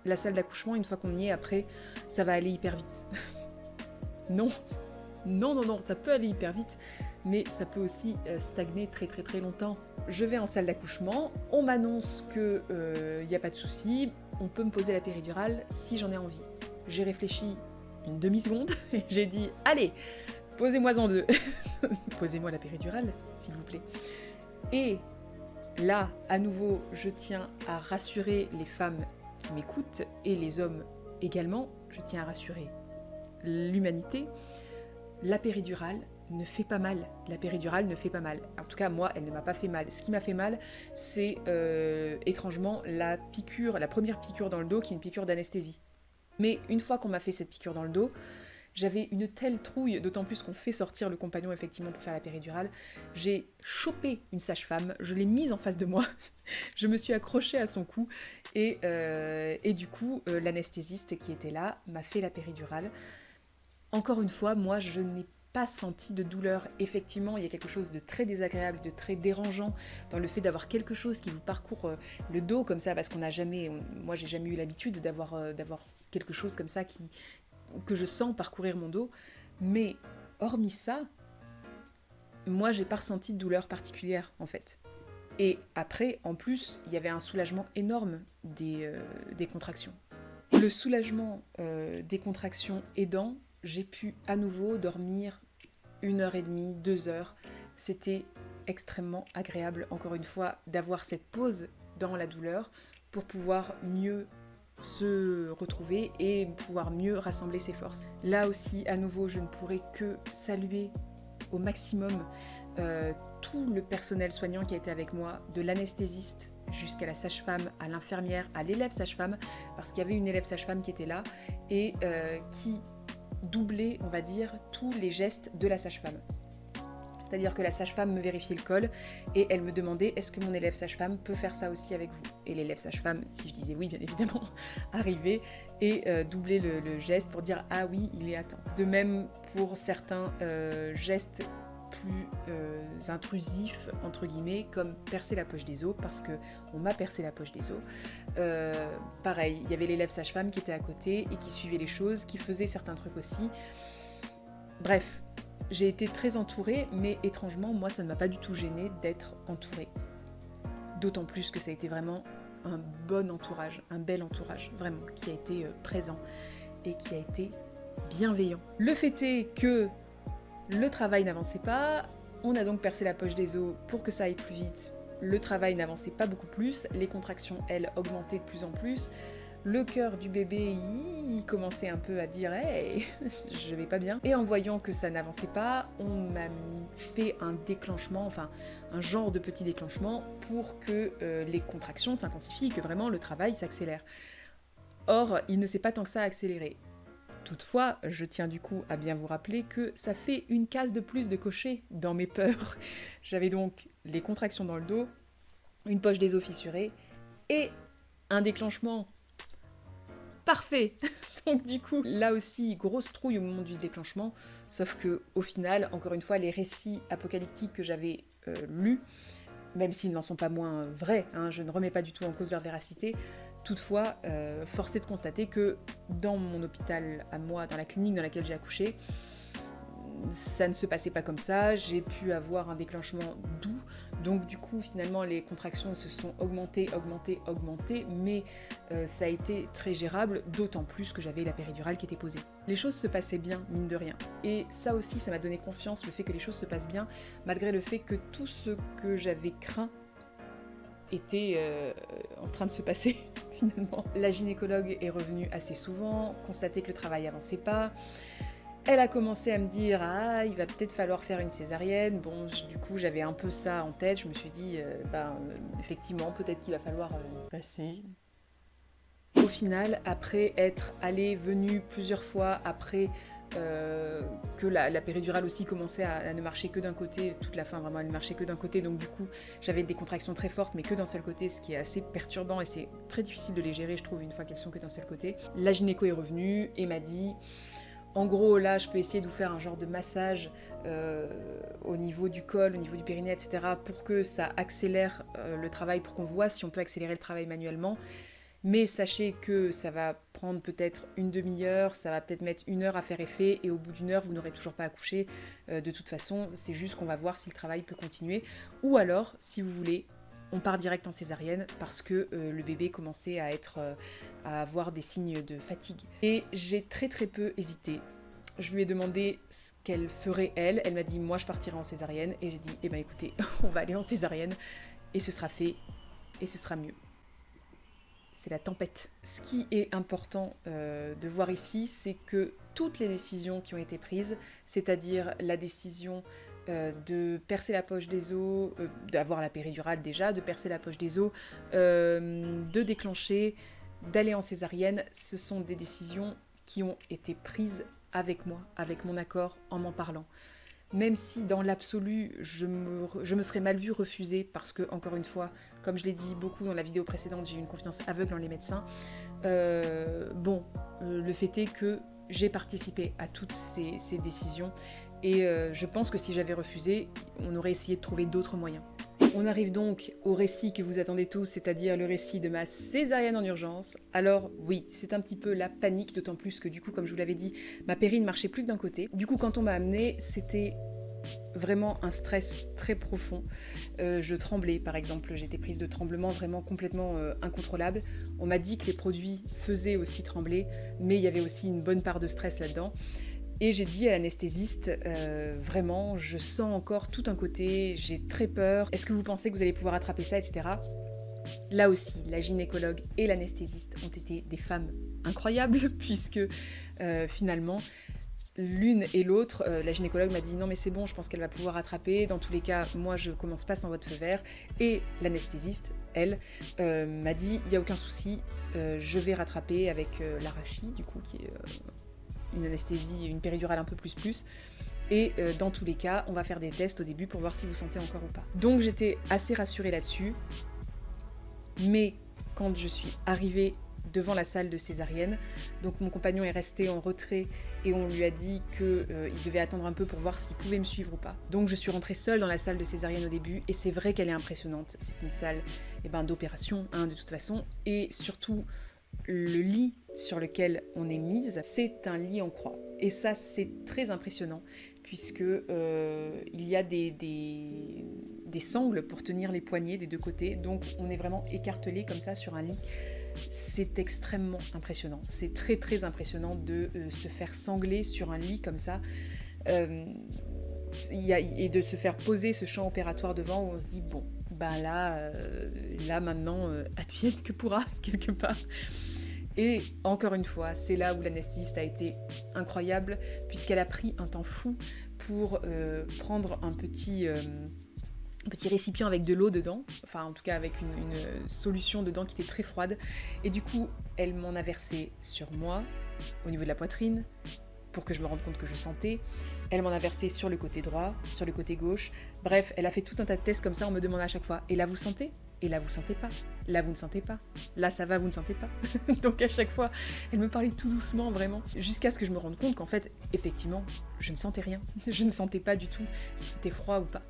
la salle d'accouchement, une fois qu'on y est, après, ça va aller hyper vite. Non, ça peut aller hyper vite, mais ça peut aussi stagner très très très longtemps. Je vais en salle d'accouchement, on m'annonce que y a pas de souci, on peut me poser la péridurale si j'en ai envie. J'ai réfléchi une demi-seconde et j'ai dit « Allez, posez-moi en deux, posez-moi la péridurale, s'il vous plaît. » Et là, à nouveau, je tiens à rassurer les femmes qui m'écoutent, et les hommes également, je tiens à rassurer l'humanité, la péridurale ne fait pas mal. La péridurale ne fait pas mal. En tout cas, moi, elle ne m'a pas fait mal. Ce qui m'a fait mal, c'est étrangement la première piqûre dans le dos, qui est une piqûre d'anesthésie. Mais une fois qu'on m'a fait cette piqûre dans le dos, j'avais une telle trouille, d'autant plus qu'on fait sortir le compagnon effectivement pour faire la péridurale. J'ai chopé une sage-femme, je l'ai mise en face de moi, je me suis accrochée à son cou et du coup l'anesthésiste qui était là m'a fait la péridurale. Encore une fois, moi je n'ai pas senti de douleur. Effectivement, il y a quelque chose de très désagréable, de très dérangeant dans le fait d'avoir quelque chose qui vous parcourt le dos comme ça, parce moi j'ai jamais eu l'habitude d'avoir quelque chose comme ça que je sens parcourir mon dos, mais hormis ça, moi j'ai pas ressenti de douleur particulière en fait. Et après, en plus, il y avait un soulagement énorme des contractions. Le soulagement des contractions aidant, j'ai pu à nouveau dormir 1h30, 2 heures. C'était extrêmement agréable, encore une fois, d'avoir cette pause dans la douleur pour pouvoir mieux se retrouver et pouvoir mieux rassembler ses forces. Là aussi, à nouveau, je ne pourrais que saluer au maximum tout le personnel soignant qui a été avec moi, de l'anesthésiste jusqu'à la sage-femme, à l'infirmière, à l'élève sage-femme, parce qu'il y avait une élève sage-femme qui était là et qui doublait, on va dire, tous les gestes de la sage-femme. C'est-à-dire que la sage-femme me vérifiait le col et elle me demandait est-ce que mon élève sage-femme peut faire ça aussi avec vous. Et l'élève sage-femme, si je disais oui, bien évidemment, arrivait et doublait le geste pour dire ah oui, il est à temps. De même pour certains gestes plus intrusifs, entre guillemets, comme percer la poche des os, parce qu'on m'a percé la poche des os. Pareil, il y avait l'élève sage-femme qui était à côté et qui suivait les choses, qui faisait certains trucs aussi. Bref. J'ai été très entourée, mais étrangement, moi, ça ne m'a pas du tout gênée d'être entourée. D'autant plus que ça a été vraiment un bon entourage, un bel entourage, vraiment, qui a été présent et qui a été bienveillant. Le fait est que le travail n'avançait pas, on a donc percé la poche des os pour que ça aille plus vite. Le travail n'avançait pas beaucoup plus, les contractions, elles, augmentaient de plus en plus. Le cœur du bébé, il commençait un peu à dire « Hey, je vais pas bien ». Et en voyant que ça n'avançait pas, on m'a fait un déclenchement, enfin un genre de petit déclenchement pour que les contractions s'intensifient et que vraiment le travail s'accélère. Or, il ne s'est pas tant que ça accéléré. Toutefois, je tiens du coup à bien vous rappeler que ça fait une case de plus de cocher dans mes peurs. J'avais donc les contractions dans le dos, une poche des os fissurée et un déclenchement parfait. Donc du coup, là aussi, grosse trouille au moment du déclenchement, Sauf que au final, encore une fois, les récits apocalyptiques que j'avais lus, même s'ils n'en sont pas moins vrais, hein, je ne remets pas du tout en cause leur véracité, toutefois, force est de constater que dans mon hôpital à moi, dans la clinique dans laquelle j'ai accouché, ça ne se passait pas comme ça, j'ai pu avoir un déclenchement doux, donc du coup finalement les contractions se sont augmentées, mais ça a été très gérable, d'autant plus que j'avais la péridurale qui était posée. Les choses se passaient bien, mine de rien, et ça aussi ça m'a donné confiance, le fait que les choses se passent bien, malgré le fait que tout ce que j'avais craint était en train de se passer finalement. La gynécologue est revenue assez souvent, constater que le travail avançait pas. Elle a commencé à me dire « Ah, il va peut-être falloir faire une césarienne ». Bon, du coup, j'avais un peu ça en tête. Je me suis dit effectivement, peut-être qu'il va falloir passer. Au final, après être allée, venue plusieurs fois, après que la péridurale aussi commençait à ne marcher que d'un côté, toute la fin vraiment elle ne marchait que d'un côté, donc du coup j'avais des contractions très fortes mais que d'un seul côté, ce qui est assez perturbant et c'est très difficile de les gérer je trouve une fois qu'elles sont que d'un seul côté. La gynéco est revenue et m'a dit en gros là je peux essayer de vous faire un genre de massage au niveau du col, au niveau du périnée etc. pour que ça accélère le travail, pour qu'on voit si on peut accélérer le travail manuellement. Mais sachez que ça va prendre peut-être une demi-heure, ça va peut-être mettre 1 heure à faire effet, et au bout d'1 heure, vous n'aurez toujours pas accouché. De toute façon, c'est juste qu'on va voir si le travail peut continuer. Ou alors, si vous voulez, on part direct en césarienne, parce que le bébé commençait à avoir des signes de fatigue. Et j'ai très peu hésité. Je lui ai demandé ce qu'elle ferait elle. Elle m'a dit, moi je partirai en césarienne. Et j'ai dit, eh ben écoutez, on va aller en césarienne, et ce sera fait, et ce sera mieux. C'est la tempête. Ce qui est important de voir ici, c'est que toutes les décisions qui ont été prises, c'est-à-dire la décision de percer la poche des os, d'avoir la péridurale déjà, de percer la poche des os, de déclencher, d'aller en césarienne, ce sont des décisions qui ont été prises avec moi, avec mon accord, en m'en parlant. Même si dans l'absolu, je me serais mal vue refuser parce que, encore une fois, comme je l'ai dit beaucoup dans la vidéo précédente, j'ai une confiance aveugle en les médecins. Le fait est que j'ai participé à toutes ces décisions et je pense que si j'avais refusé, on aurait essayé de trouver d'autres moyens. On arrive donc au récit que vous attendez tous, c'est-à-dire le récit de ma césarienne en urgence. Alors oui, c'est un petit peu la panique, d'autant plus que du coup, comme je vous l'avais dit, ma péri ne marchait plus que d'un côté. Du coup, quand on m'a amenée, c'était vraiment un stress très profond. Je tremblais, par exemple, j'étais prise de tremblements vraiment complètement incontrôlables. On m'a dit que les produits faisaient aussi trembler, mais il y avait aussi une bonne part de stress là-dedans. Et j'ai dit à l'anesthésiste, vraiment, je sens encore tout un côté, j'ai très peur, est-ce que vous pensez que vous allez pouvoir attraper ça, etc. Là aussi, la gynécologue et l'anesthésiste ont été des femmes incroyables, puisque finalement, l'une et l'autre, la gynécologue m'a dit non mais c'est bon, je pense qu'elle va pouvoir attraper, dans tous les cas, moi je commence pas sans votre feu vert, et l'anesthésiste, elle, m'a dit il n'y a aucun souci, je vais rattraper avec l'arachie, du coup, qui est une anesthésie, une péridurale un peu plus, et dans tous les cas, on va faire des tests au début pour voir si vous sentez encore ou pas. Donc j'étais assez rassurée là-dessus, mais quand je suis arrivée devant la salle de césarienne, donc mon compagnon est resté en retrait et on lui a dit qu'il devait attendre un peu pour voir s'il pouvait me suivre ou pas. Donc je suis rentrée seule dans la salle de césarienne au début et c'est vrai qu'elle est impressionnante, c'est une salle d'opération de toute façon, et surtout le lit sur lequel on est mise, c'est un lit en croix. Et ça, c'est très impressionnant, puisque il y a des sangles pour tenir les poignets des deux côtés, donc on est vraiment écartelé comme ça sur un lit. C'est extrêmement impressionnant. C'est très impressionnant de se faire sangler sur un lit comme ça, et de se faire poser ce champ opératoire devant, où on se dit, bon, là maintenant, advienne que pourra, quelque part. Et encore une fois, c'est là où l'anesthésiste a été incroyable, puisqu'elle a pris un temps fou pour prendre un petit récipient avec de l'eau dedans, enfin en tout cas avec une solution dedans qui était très froide, et du coup elle m'en a versé sur moi, au niveau de la poitrine, pour que je me rende compte que je sentais. Elle m'en a versé sur le côté droit, sur le côté gauche. Bref, elle a fait tout un tas de tests comme ça, on me demande à chaque fois, et là vous sentez ? Et là vous sentez pas ? Là vous ne sentez pas ? Là ça va, vous ne sentez pas ? Donc à chaque fois, elle me parlait tout doucement, vraiment, jusqu'à ce que je me rende compte qu'en fait, effectivement, je ne sentais rien. Je ne sentais pas du tout si c'était froid ou pas.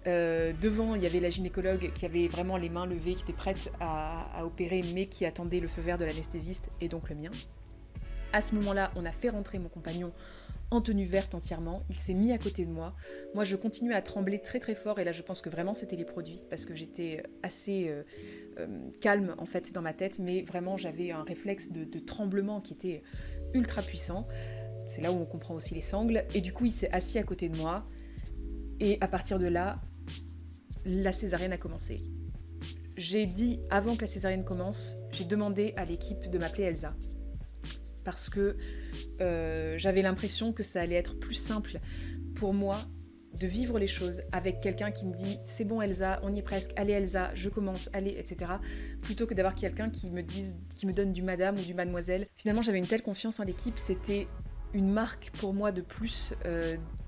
Devant, il y avait la gynécologue qui avait vraiment les mains levées, qui était prête à opérer, mais qui attendait le feu vert de l'anesthésiste, et donc le mien. À ce moment-là, on a fait rentrer mon compagnon en tenue verte entièrement, il s'est mis à côté de moi. Moi, je continuais à trembler très très fort, et là, je pense que vraiment, c'était les produits, parce que j'étais assez calme, en fait, dans ma tête, mais vraiment, j'avais un réflexe de tremblement qui était ultra puissant. C'est là où on comprend aussi les sangles, et du coup, il s'est assis à côté de moi, et à partir de là, la césarienne a commencé. J'ai dit, avant que la césarienne commence, j'ai demandé à l'équipe de m'appeler Elsa. Parce que j'avais l'impression que ça allait être plus simple pour moi de vivre les choses avec quelqu'un qui me dit « c'est bon Elsa, on y est presque, allez Elsa, je commence, allez, etc. » plutôt que d'avoir quelqu'un qui me donne du madame ou du mademoiselle. Finalement, j'avais une telle confiance en l'équipe, c'était une marque pour moi de plus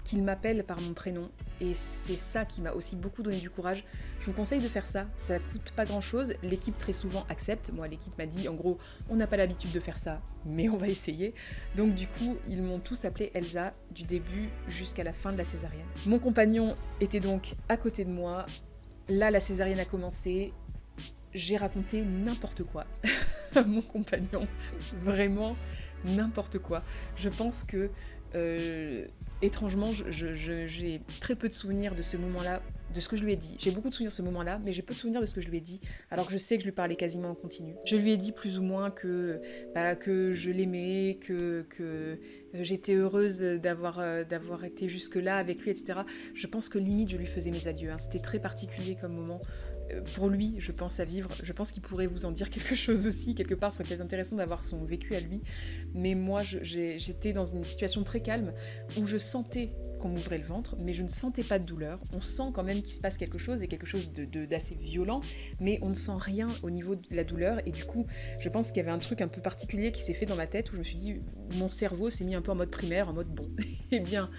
qu'il m'appelle par mon prénom, et c'est ça qui m'a aussi beaucoup donné du courage. Je vous conseille de faire ça, ça coûte pas grand chose, l'équipe très souvent accepte. Moi, l'équipe m'a dit en gros on n'a pas l'habitude de faire ça, mais on va essayer. Donc du coup, ils m'ont tous appelée Elsa du début jusqu'à la fin de la césarienne. Mon compagnon était donc à côté de moi, là la césarienne a commencé, j'ai raconté n'importe quoi à mon compagnon, vraiment n'importe quoi. Je pense que étrangement, j'ai très peu de souvenirs de ce moment-là, de ce que je lui ai dit. J'ai beaucoup de souvenirs de ce moment-là, mais j'ai peu de souvenirs de ce que je lui ai dit, alors que je sais que je lui parlais quasiment en continu. Je lui ai dit plus ou moins que je l'aimais, que j'étais heureuse d'avoir été jusque-là avec lui, etc. Je pense que limite, je lui faisais mes adieux. C'était très particulier comme moment. Pour lui, je pense, à vivre. Je pense qu'il pourrait vous en dire quelque chose aussi. Quelque part, ce serait peut-être intéressant d'avoir son vécu à lui. Mais moi, j'étais dans une situation très calme où je sentais qu'on m'ouvrait le ventre, mais je ne sentais pas de douleur. On sent quand même qu'il se passe quelque chose, et quelque chose d'assez violent, mais on ne sent rien au niveau de la douleur. Et du coup, je pense qu'il y avait un truc un peu particulier qui s'est fait dans ma tête, où je me suis dit, mon cerveau s'est mis un peu en mode primaire, en mode bon, eh bien,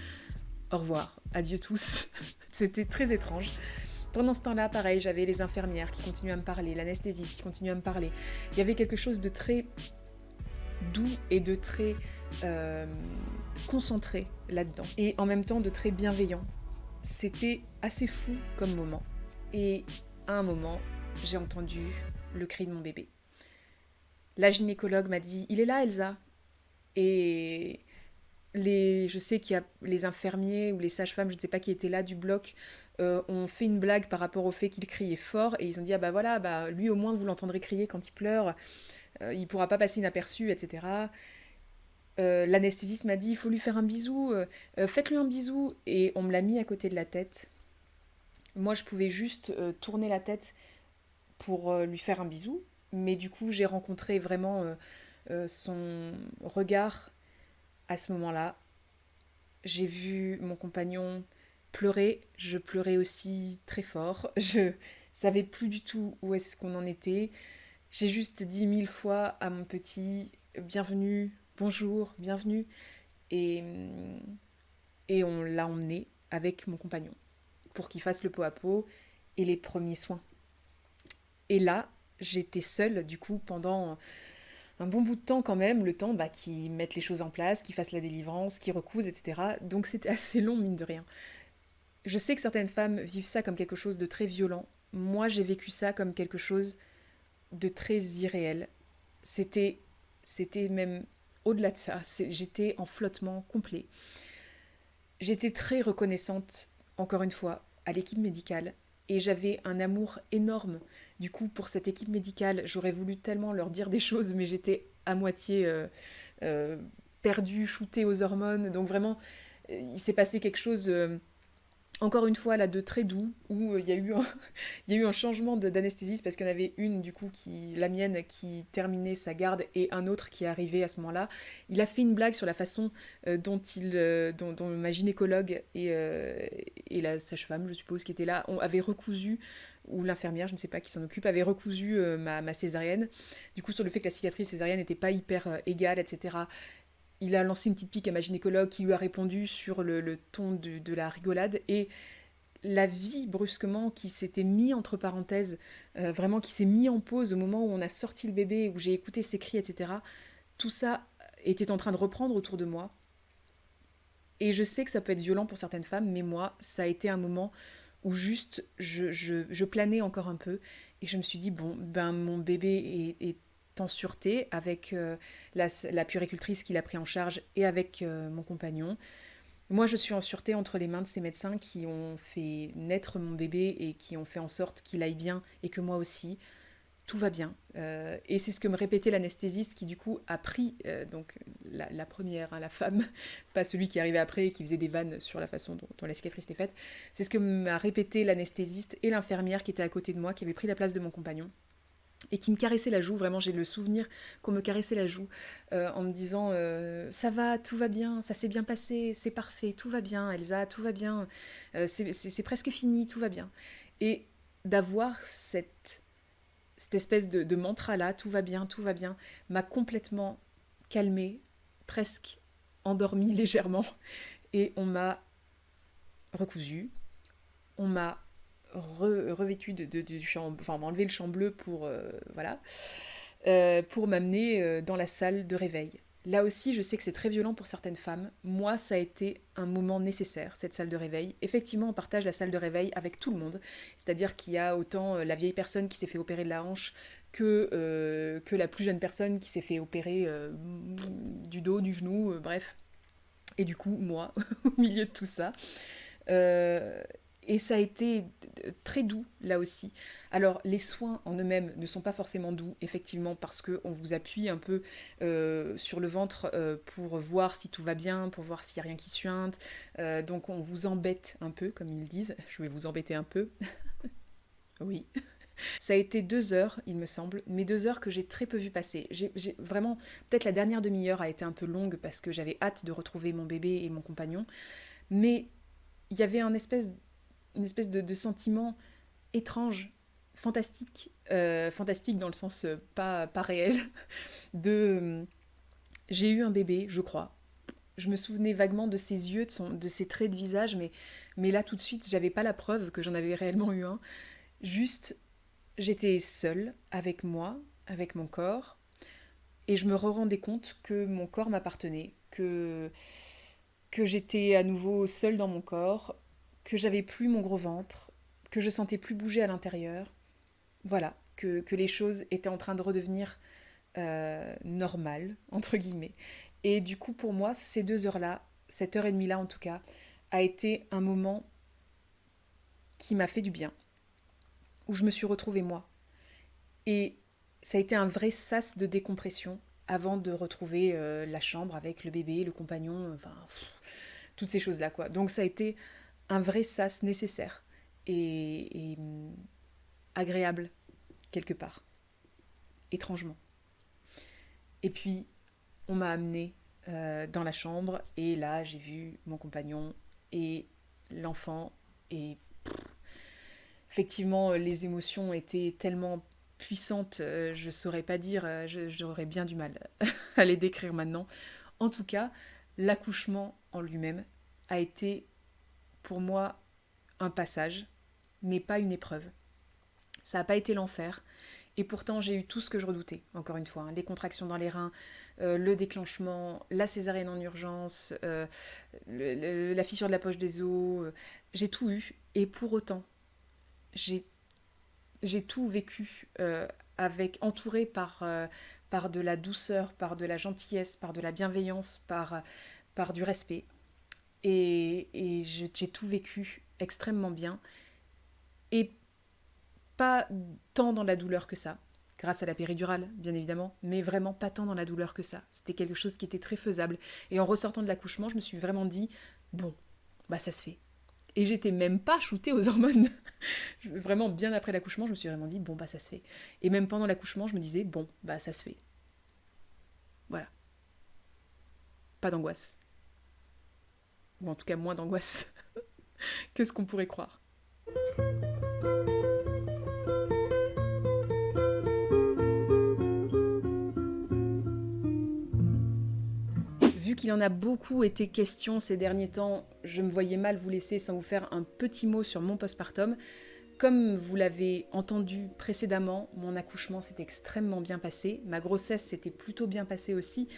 au revoir, adieu tous. C'était très étrange. Pendant ce temps-là, pareil, j'avais les infirmières qui continuaient à me parler, l'anesthésiste qui continuait à me parler. Il y avait quelque chose de très doux et de très concentré là-dedans. Et en même temps de très bienveillant. C'était assez fou comme moment. Et à un moment, j'ai entendu le cri de mon bébé. La gynécologue m'a dit « Il est là, Elsa !» Et je sais qu'il y a les infirmiers ou les sages-femmes, je ne sais pas qui étaient là du bloc, ont fait une blague par rapport au fait qu'il criait fort, et ils ont dit ah bah voilà, lui au moins vous l'entendrez crier quand il pleure, il pourra pas passer inaperçu, etc. L'anesthésiste m'a dit il faut lui faire un bisou, faites-lui un bisou, et on me l'a mis à côté de la tête. Moi je pouvais juste tourner la tête pour lui faire un bisou, mais du coup j'ai rencontré vraiment son regard à ce moment-là. J'ai vu mon compagnon pleurer, je pleurais aussi très fort, je savais plus du tout où est-ce qu'on en était. J'ai juste dit 1000 fois à mon petit bienvenue, bonjour, bienvenue, et on l'a emmené avec mon compagnon pour qu'il fasse le pot à pot et les premiers soins. Et là, j'étais seule du coup pendant un bon bout de temps quand même, le temps qu'ils mettent les choses en place, qu'ils fassent la délivrance, qu'ils recousent, etc. Donc c'était assez long, mine de rien. Je sais que certaines femmes vivent ça comme quelque chose de très violent. Moi, j'ai vécu ça comme quelque chose de très irréel. C'était même au-delà de ça. J'étais en flottement complet. J'étais très reconnaissante, encore une fois, à l'équipe médicale. Et j'avais un amour énorme, du coup, pour cette équipe médicale. J'aurais voulu tellement leur dire des choses, mais j'étais à moitié perdue, shootée aux hormones. Donc vraiment, il s'est passé quelque chose... encore une fois, là, de très doux, où il y a eu un changement d'anesthésiste, parce qu'il y en avait une, du coup, la mienne, qui terminait sa garde, et un autre qui est arrivé à ce moment-là. Il a fait une blague sur la façon dont ma gynécologue et la sage-femme, je suppose, qui était là, avaient recousu, ou l'infirmière, je ne sais pas qui s'en occupe, avait recousu ma césarienne. Du coup, sur le fait que la cicatrice césarienne n'était pas hyper égale, etc. il a lancé une petite pique à ma gynécologue qui lui a répondu sur le ton de la rigolade. Et la vie, brusquement, qui s'était mis entre parenthèses, vraiment qui s'est mis en pause au moment où on a sorti le bébé, où j'ai écouté ses cris, etc., tout ça était en train de reprendre autour de moi. Et je sais que ça peut être violent pour certaines femmes, mais moi, ça a été un moment où juste je planais encore un peu. Et je me suis dit, bon, ben mon bébé est en sûreté avec la puéricultrice qui l'a pris en charge et avec mon compagnon. Moi, je suis en sûreté entre les mains de ces médecins qui ont fait naître mon bébé et qui ont fait en sorte qu'il aille bien et que moi aussi. Tout va bien. Et c'est ce que me répétait l'anesthésiste qui du coup a pris donc la première, hein, la femme, pas celui qui arrivait après et qui faisait des vannes sur la façon dont la cicatrice était faite. C'est ce que m'a répété l'anesthésiste et l'infirmière qui était à côté de moi, qui avait pris la place de mon compagnon et qui me caressait la joue. Vraiment, j'ai le souvenir qu'on me caressait la joue en me disant ça va, tout va bien, ça s'est bien passé, c'est parfait, tout va bien, Elsa, tout va bien, c'est presque fini, tout va bien. Et d'avoir cette espèce de mantra-là, tout va bien, m'a complètement calmée, presque endormie légèrement. Et on m'a recousu, on m'a revêtu du champ, enfin on m'a enlevé le champ bleu pour, voilà, pour m'amener dans la salle de réveil. Là aussi, je sais que c'est très violent pour certaines femmes. Moi, ça a été un moment nécessaire, cette salle de réveil. Effectivement, on partage la salle de réveil avec tout le monde. C'est-à-dire qu'il y a autant la vieille personne qui s'est fait opérer de la hanche que la plus jeune personne qui s'est fait opérer du dos, du genou, bref. Et du coup, moi, au milieu de tout ça. Euh, et ça a été très doux, là aussi. Alors, les soins en eux-mêmes ne sont pas forcément doux, effectivement, parce qu'on vous appuie un peu sur le ventre pour voir si tout va bien, pour voir s'il n'y a rien qui suinte. Donc, on vous embête un peu, comme ils disent. Je vais vous embêter un peu. Oui. Ça a été 2 heures, il me semble, mais 2 heures que j'ai très peu vu passer. Vraiment, peut-être la dernière demi-heure a été un peu longue parce que j'avais hâte de retrouver mon bébé et mon compagnon. Mais il y avait une espèce de sentiment étrange, fantastique, fantastique dans le sens pas réel, de j'ai eu un bébé, je crois. Je me souvenais vaguement de ses yeux, de ses traits de visage, mais là tout de suite, j'avais pas la preuve que j'en avais réellement eu un. Juste, j'étais seule avec moi, avec mon corps, et je me rendais compte que mon corps m'appartenait, que j'étais à nouveau seule dans mon corps, que j'avais plus mon gros ventre, que je sentais plus bouger à l'intérieur. Voilà, que les choses étaient en train de redevenir normales, entre guillemets. Et du coup, pour moi, ces 2 heures-là, cette heure et demie-là en tout cas, a été un moment qui m'a fait du bien, où je me suis retrouvée moi. Et ça a été un vrai sas de décompression avant de retrouver la chambre avec le bébé, le compagnon, enfin, toutes ces choses-là, quoi. Donc ça a été un vrai sas nécessaire et agréable, quelque part, étrangement. Et puis, on m'a amenée dans la chambre, et là, j'ai vu mon compagnon et l'enfant, et effectivement, les émotions étaient tellement puissantes, je saurais pas dire, j'aurais bien du mal à les décrire maintenant. En tout cas, l'accouchement en lui-même a été pour moi un passage, mais pas une épreuve. Ça n'a pas été l'enfer. Et pourtant, j'ai eu tout ce que je redoutais, encore une fois. Hein. Les contractions dans les reins, le déclenchement, la césarienne en urgence, la fissure de la poche des os. J'ai tout eu. Et pour autant, j'ai, j'ai tout vécu entouré par de la douceur, par de la gentillesse, par de la bienveillance, par du respect. J'ai tout vécu extrêmement bien. Et pas tant dans la douleur que ça, grâce à la péridurale, bien évidemment, mais vraiment pas tant dans la douleur que ça. C'était quelque chose qui était très faisable. Et en ressortant de l'accouchement, je me suis vraiment dit, bon, bah ça se fait. Et j'étais même pas shootée aux hormones. Vraiment, bien après l'accouchement, je me suis vraiment dit, bon, bah ça se fait. Et même pendant l'accouchement, je me disais, bon, bah ça se fait. Voilà. Pas d'angoisse. Ou en tout cas, moins d'angoisse que ce qu'on pourrait croire. Vu vu qu'il en a beaucoup été question ces derniers temps, je me voyais mal vous laisser sans vous faire un petit mot sur mon postpartum. Comme vous l'avez entendu précédemment, mon accouchement s'est extrêmement bien passé, ma grossesse s'était plutôt bien passée aussi.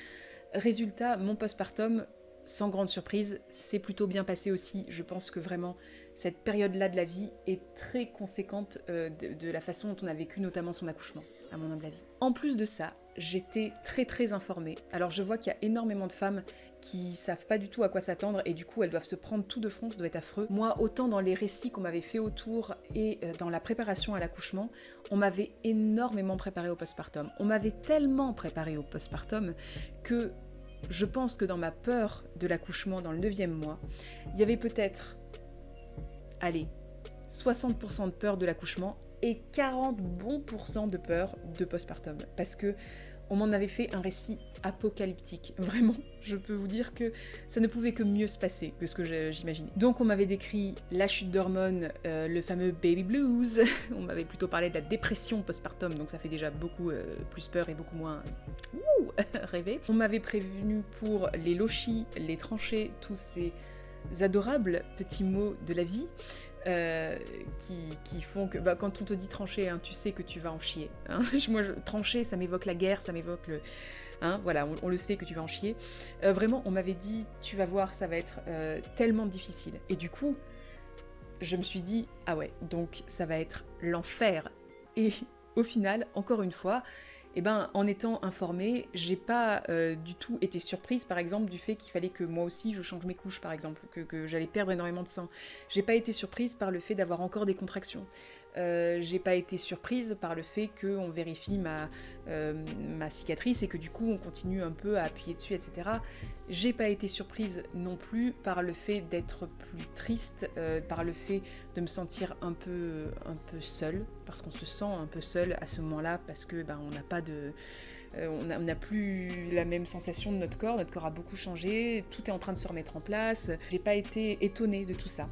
Résultat, mon postpartum, sans grande surprise, s'est plutôt bien passé aussi. Je pense que vraiment, cette période-là de la vie est très conséquente de la façon dont on a vécu notamment son accouchement, à mon humble avis. En plus de ça, j'étais très informée. Alors je vois qu'il y a énormément de femmes qui savent pas du tout à quoi s'attendre et du coup elles doivent se prendre tout de front, ça doit être affreux. Moi, autant dans les récits qu'on m'avait fait autour et dans la préparation à l'accouchement, on m'avait énormément préparé au postpartum. On m'avait tellement préparé au postpartum que je pense que dans ma peur de l'accouchement dans le 9e mois, il y avait peut-être, allez, 60% de peur de l'accouchement et 40 bons pourcents de peur de postpartum. Parce que on m'en avait fait un récit apocalyptique. Vraiment, je peux vous dire que ça ne pouvait que mieux se passer que ce que j'imaginais. Donc on m'avait décrit la chute d'hormones, le fameux baby blues, on m'avait plutôt parlé de la dépression postpartum, donc ça fait déjà beaucoup plus peur et beaucoup moins rêver. On m'avait prévenu pour les lochis, les tranchées, tous ces adorables petits mots de la vie, qui font que quand on te dit trancher, tu sais que tu vas en chier. Moi, trancher, ça m'évoque la guerre, ça m'évoque le... voilà, on le sait que tu vas en chier. Vraiment, on m'avait dit, tu vas voir, ça va être tellement difficile. Et du coup, je me suis dit, ah ouais, donc ça va être l'enfer. Et au final, encore une fois, en étant informée, j'ai pas du tout été surprise, par exemple, du fait qu'il fallait que moi aussi je change mes couches, par exemple, que j'allais perdre énormément de sang. J'ai pas été surprise par le fait d'avoir encore des contractions. J'ai pas été surprise par le fait qu'on vérifie ma cicatrice et que du coup on continue un peu à appuyer dessus, etc. J'ai pas été surprise non plus par le fait d'être plus triste, par le fait de me sentir un peu seule, parce qu'on se sent un peu seul à ce moment-là, parce que on n'a pas de... on n'a plus la même sensation de notre corps a beaucoup changé, tout est en train de se remettre en place. J'ai pas été étonnée de tout ça.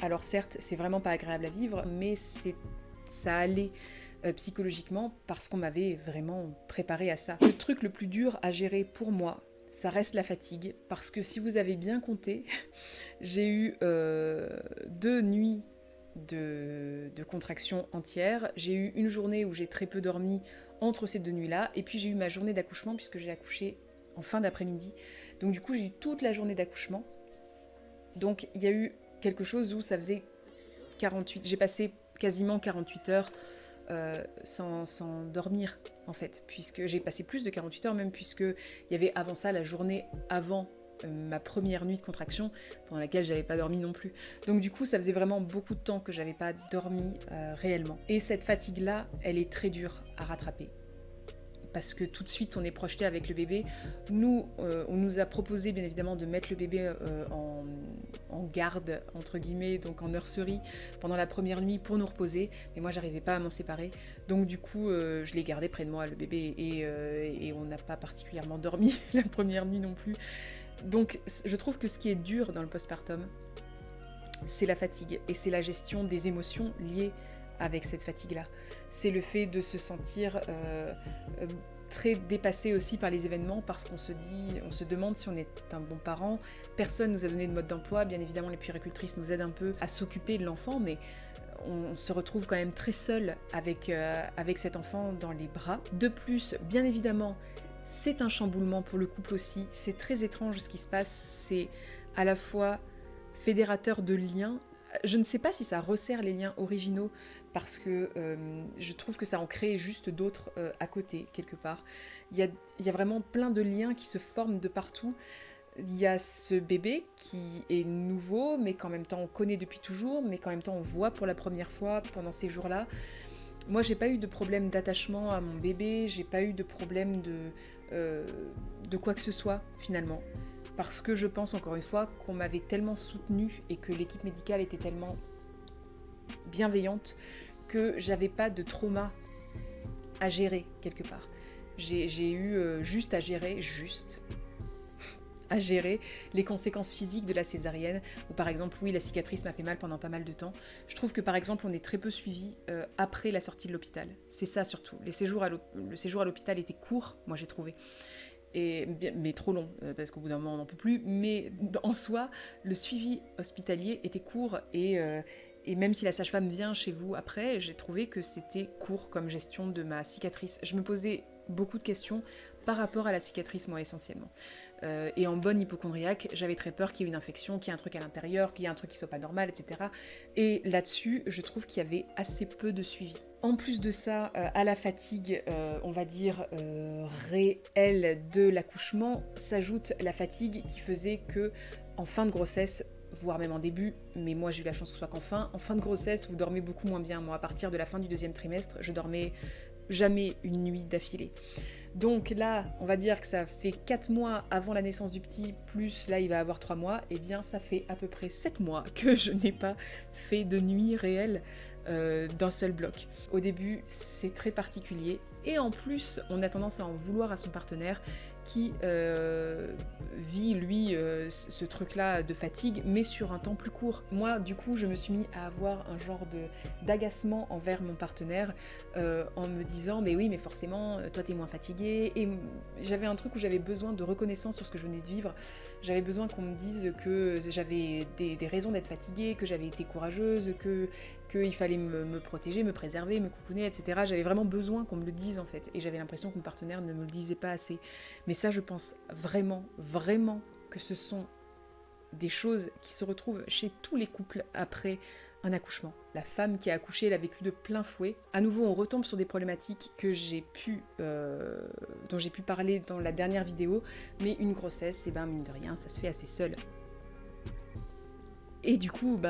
Alors certes, c'est vraiment pas agréable à vivre, mais ça allait psychologiquement parce qu'on m'avait vraiment préparé à ça. Le truc le plus dur à gérer pour moi, ça reste la fatigue, parce que si vous avez bien compté, j'ai eu 2 nuits de contraction entière. J'ai eu une journée où j'ai très peu dormi entre ces 2 nuits-là, et puis j'ai eu ma journée d'accouchement puisque j'ai accouché en fin d'après-midi. Donc du coup, j'ai eu toute la journée d'accouchement. Donc il y a eu quelque chose où ça faisait 48... J'ai passé quasiment 48 heures sans dormir, en fait, puisque j'ai passé plus de 48 heures même, puisqu'il y avait avant ça la journée avant ma première nuit de contraction, pendant laquelle j'avais pas dormi non plus. Donc du coup, ça faisait vraiment beaucoup de temps que j'avais pas dormi réellement. Et cette fatigue-là, elle est très dure à rattraper. Parce que tout de suite on est projeté avec le bébé. Nous, on nous a proposé bien évidemment de mettre le bébé en garde, entre guillemets, donc en nurserie, pendant la première nuit pour nous reposer, mais moi j'arrivais pas à m'en séparer, donc du coup je l'ai gardé près de moi, le bébé, et on n'a pas particulièrement dormi la première nuit non plus. Donc je trouve que ce qui est dur dans le postpartum, c'est la fatigue, et c'est la gestion des émotions liées avec cette fatigue-là. C'est le fait de se sentir très dépassé aussi par les événements, parce qu'on se demande si on est un bon parent. Personne nous a donné de mode d'emploi, bien évidemment les puéricultrices nous aident un peu à s'occuper de l'enfant, mais on se retrouve quand même très seul avec cet enfant dans les bras. De plus, bien évidemment, c'est un chamboulement pour le couple aussi, c'est très étrange ce qui se passe, c'est à la fois fédérateur de liens. Je ne sais pas si ça resserre les liens originaux, parce que je trouve que ça en crée juste d'autres à côté, quelque part. Il y a vraiment plein de liens qui se forment de partout. Il y a ce bébé qui est nouveau, mais qu'en même temps on connaît depuis toujours, mais qu'en même temps on voit pour la première fois pendant ces jours-là. Moi, j'ai pas eu de problème d'attachement à mon bébé, j'ai pas eu de problème de quoi que ce soit, finalement. Parce que je pense, encore une fois, qu'on m'avait tellement soutenue et que l'équipe médicale était tellement bienveillante que j'avais pas de trauma à gérer, quelque part. J'ai eu juste à gérer les conséquences physiques de la césarienne, où par exemple, oui, la cicatrice m'a fait mal pendant pas mal de temps. Je trouve que par exemple, on est très peu suivi après la sortie de l'hôpital. C'est ça surtout. Le séjour à l'hôpital était court, moi j'ai trouvé. mais trop long, parce qu'au bout d'un moment on n'en peut plus, mais en soi, le suivi hospitalier était court et même si la sage-femme vient chez vous après, j'ai trouvé que c'était court comme gestion de ma cicatrice. Je me posais beaucoup de questions par rapport à la cicatrice, moi, essentiellement. Et en bonne hypocondriaque, j'avais très peur qu'il y ait une infection, qu'il y ait un truc à l'intérieur, qu'il y ait un truc qui soit pas normal, etc. Et là-dessus, je trouve qu'il y avait assez peu de suivi. En plus de ça, à la fatigue, on va dire, réelle de l'accouchement, s'ajoute la fatigue qui faisait que, en fin de grossesse, voire même en début, mais moi j'ai eu la chance que ce soit qu'en fin de grossesse, vous dormez beaucoup moins bien. Moi, à partir de la fin du 2e trimestre, je dormais jamais une nuit d'affilée. Donc là, on va dire que ça fait 4 mois avant la naissance du petit, plus là il va avoir 3 mois, et bien ça fait à peu près 7 mois que je n'ai pas fait de nuit réelle d'un seul bloc. Au début, c'est très particulier, et en plus, on a tendance à en vouloir à son partenaire qui vit, lui, ce truc-là de fatigue, mais sur un temps plus court. Moi, du coup, je me suis mis à avoir un genre d'agacement envers mon partenaire en me disant « mais oui, mais forcément, toi t'es moins fatiguée », et j'avais un truc où j'avais besoin de reconnaissance sur ce que je venais de vivre, j'avais besoin qu'on me dise que j'avais des raisons d'être fatiguée, que j'avais été courageuse, qu'il fallait me protéger, me préserver, me coucouner, etc. J'avais vraiment besoin qu'on me le dise en fait, et j'avais l'impression que mon partenaire ne me le disait pas assez. Mais ça, je pense vraiment, vraiment que ce sont des choses qui se retrouvent chez tous les couples après un accouchement. La femme qui a accouché l'a vécu de plein fouet. À nouveau, on retombe sur des problématiques dont j'ai pu parler dans la dernière vidéo, mais une grossesse, mine de rien, ça se fait assez seul. Et du coup,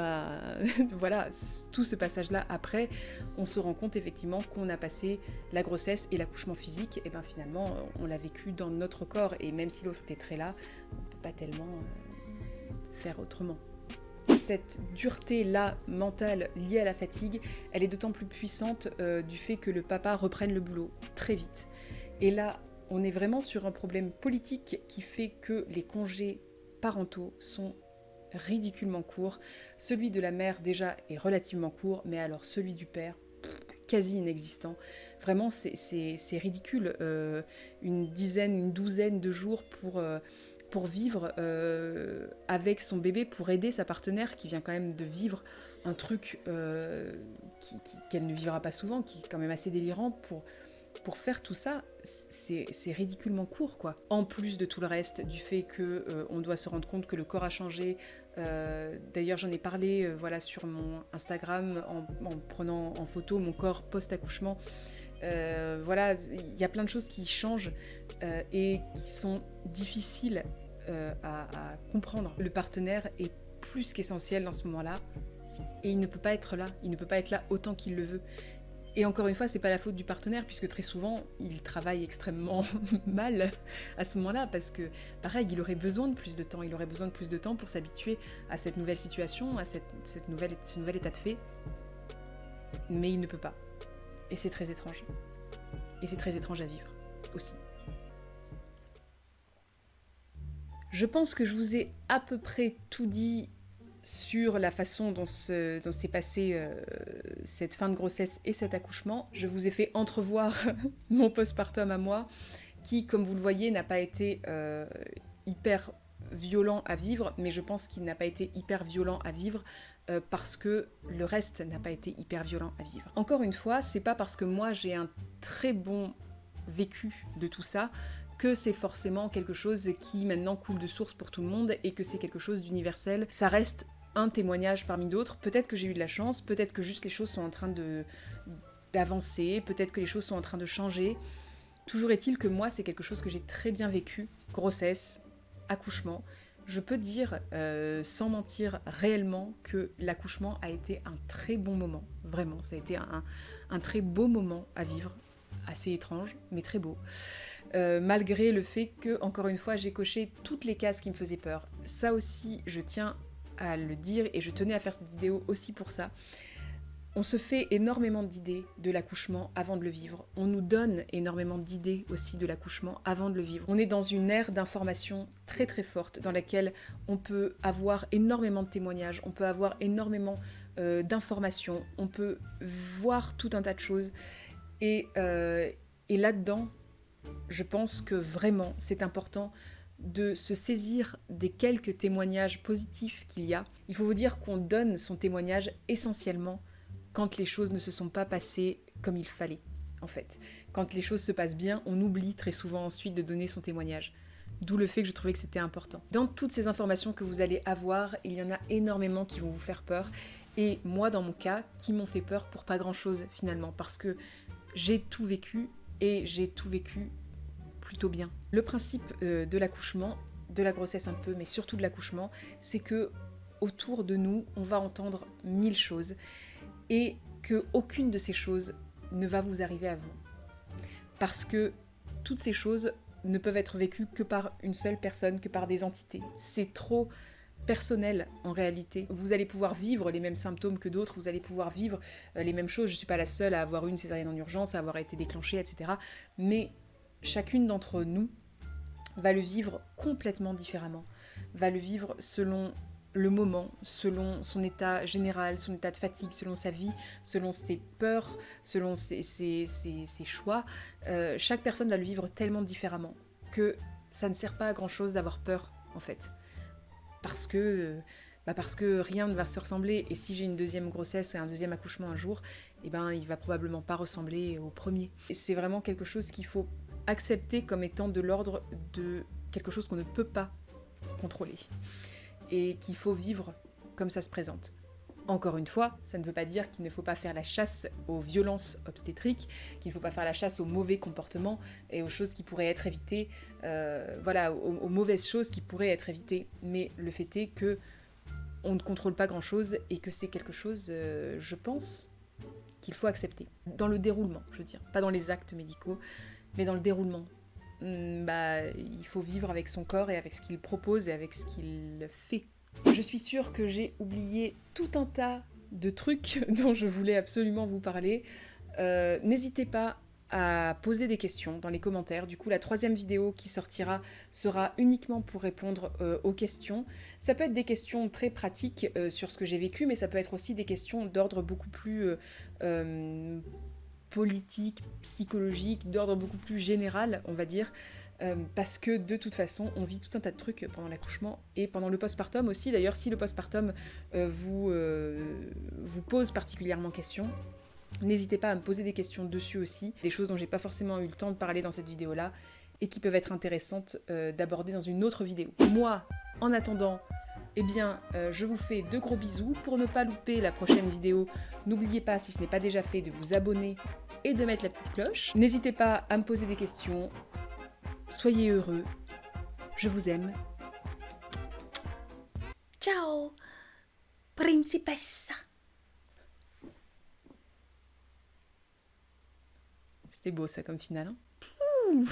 voilà, tout ce passage-là, après, on se rend compte effectivement qu'on a passé la grossesse et l'accouchement physique, et finalement, on l'a vécu dans notre corps, et même si l'autre était très là, on ne peut pas tellement faire autrement. Cette dureté-là, mentale, liée à la fatigue, elle est d'autant plus puissante du fait que le papa reprenne le boulot très vite. Et là, on est vraiment sur un problème politique qui fait que les congés parentaux sont ridiculement court. Celui de la mère déjà est relativement court, mais alors celui du père, quasi inexistant. Vraiment, c'est ridicule. Une douzaine de jours pour vivre avec son bébé, pour aider sa partenaire qui vient quand même de vivre un truc qu'elle ne vivra pas souvent, qui est quand même assez délirant pour faire tout ça, c'est ridiculement court, quoi. En plus de tout le reste, du fait que on doit se rendre compte que le corps a changé. D'ailleurs, j'en ai parlé sur mon Instagram en prenant en photo mon corps post-accouchement. Il y a plein de choses qui changent et qui sont difficiles à comprendre. Le partenaire est plus qu'essentiel dans ce moment-là et il ne peut pas être là. Il ne peut pas être là autant qu'il le veut. Et encore une fois, c'est pas la faute du partenaire, puisque très souvent, il travaille extrêmement mal à ce moment-là, parce que, pareil, il aurait besoin de plus de temps, pour s'habituer à cette nouvelle situation, à ce nouvel état de fait, mais il ne peut pas. Et c'est très étrange. Et c'est très étrange à vivre, aussi. Je pense que je vous ai à peu près tout dit sur la façon dont s'est passée cette fin de grossesse et cet accouchement. Je vous ai fait entrevoir mon postpartum à moi, qui, comme vous le voyez, n'a pas été hyper violent à vivre, mais je pense qu'il n'a pas été hyper violent à vivre parce que le reste n'a pas été hyper violent à vivre. Encore une fois, c'est pas parce que moi j'ai un très bon vécu de tout ça que c'est forcément quelque chose qui maintenant coule de source pour tout le monde et que c'est quelque chose d'universel. Ça reste un témoignage parmi d'autres. Peut-être que j'ai eu de la chance, peut-être que juste les choses sont en train d'avancer, peut-être que les choses sont en train de changer. Toujours est-il que moi, c'est quelque chose que j'ai très bien vécu. Grossesse, accouchement. Je peux dire, sans mentir réellement, que l'accouchement a été un très bon moment. Vraiment, ça a été un très beau moment à vivre. Assez étrange, mais très beau. Malgré le fait que, encore une fois, j'ai coché toutes les cases qui me faisaient peur. Ça aussi, je tiens à le dire, et je tenais à faire cette vidéo aussi pour ça. On se fait énormément d'idées de l'accouchement avant de le vivre. On nous donne énormément d'idées aussi de l'accouchement avant de le vivre. On est dans une ère d'information très très forte dans laquelle on peut avoir énormément de témoignages, on peut avoir énormément d'informations, on peut voir tout un tas de choses. Et là-dedans, je pense que vraiment c'est important de se saisir des quelques témoignages positifs qu'il y a. Il faut vous dire qu'on donne son témoignage essentiellement quand les choses ne se sont pas passées comme il fallait, en fait. Quand les choses se passent bien, on oublie très souvent ensuite de donner son témoignage. D'où le fait que je trouvais que c'était important. Dans toutes ces informations que vous allez avoir, il y en a énormément qui vont vous faire peur. Et moi, dans mon cas, qui m'ont fait peur pour pas grand-chose finalement. Parce que j'ai tout vécu et j'ai tout vécu plutôt bien. Le principe de l'accouchement, de la grossesse un peu, mais surtout de l'accouchement, c'est que autour de nous, on va entendre 1000 choses et que aucune de ces choses ne va vous arriver à vous. Parce que toutes ces choses ne peuvent être vécues que par une seule personne, que par des entités. C'est trop personnel en réalité. Vous allez pouvoir vivre les mêmes symptômes que d'autres, vous allez pouvoir vivre les mêmes choses. Je ne suis pas la seule à avoir eu une césarienne en urgence, à avoir été déclenchée, etc. Mais chacune d'entre nous va le vivre complètement différemment, va le vivre selon le moment, selon son état général, son état de fatigue, selon sa vie, selon ses peurs, selon ses choix. Chaque personne va le vivre tellement différemment que ça ne sert pas à grand chose d'avoir peur en fait. Parce que rien ne va se ressembler, et si j'ai une deuxième grossesse et un deuxième accouchement un jour, eh ben, il va probablement pas ressembler au premier. Et c'est vraiment quelque chose qu'il faut accepter comme étant de l'ordre de quelque chose qu'on ne peut pas contrôler et qu'il faut vivre comme ça se présente. Encore une fois, ça ne veut pas dire qu'il ne faut pas faire la chasse aux violences obstétriques, qu'il ne faut pas faire la chasse aux mauvais comportements et aux choses qui pourraient être évitées, aux mauvaises choses qui pourraient être évitées. Mais le fait est que on ne contrôle pas grand-chose et que c'est quelque chose, je pense, qu'il faut accepter. Dans le déroulement, je veux dire, pas dans les actes médicaux, mais dans le déroulement. Il faut vivre avec son corps et avec ce qu'il propose et avec ce qu'il fait. Je suis sûre que j'ai oublié tout un tas de trucs dont je voulais absolument vous parler. N'hésitez pas à poser des questions dans les commentaires. Du coup, la 3e vidéo qui sortira sera uniquement pour répondre aux questions. Ça peut être des questions très pratiques sur ce que j'ai vécu, mais ça peut être aussi des questions d'ordre beaucoup plus politique, psychologique, d'ordre beaucoup plus général, on va dire, parce que de toute façon, on vit tout un tas de trucs pendant l'accouchement et pendant le postpartum aussi. D'ailleurs, si le postpartum vous pose particulièrement question, n'hésitez pas à me poser des questions dessus aussi, des choses dont j'ai pas forcément eu le temps de parler dans cette vidéo-là et qui peuvent être intéressantes d'aborder dans une autre vidéo. Moi, en attendant, je vous fais de gros bisous. Pour ne pas louper la prochaine vidéo, n'oubliez pas, si ce n'est pas déjà fait, de vous abonner et de mettre la petite cloche. N'hésitez pas à me poser des questions. Soyez heureux. Je vous aime. Ciao, principessa. C'était beau ça comme finale, hein.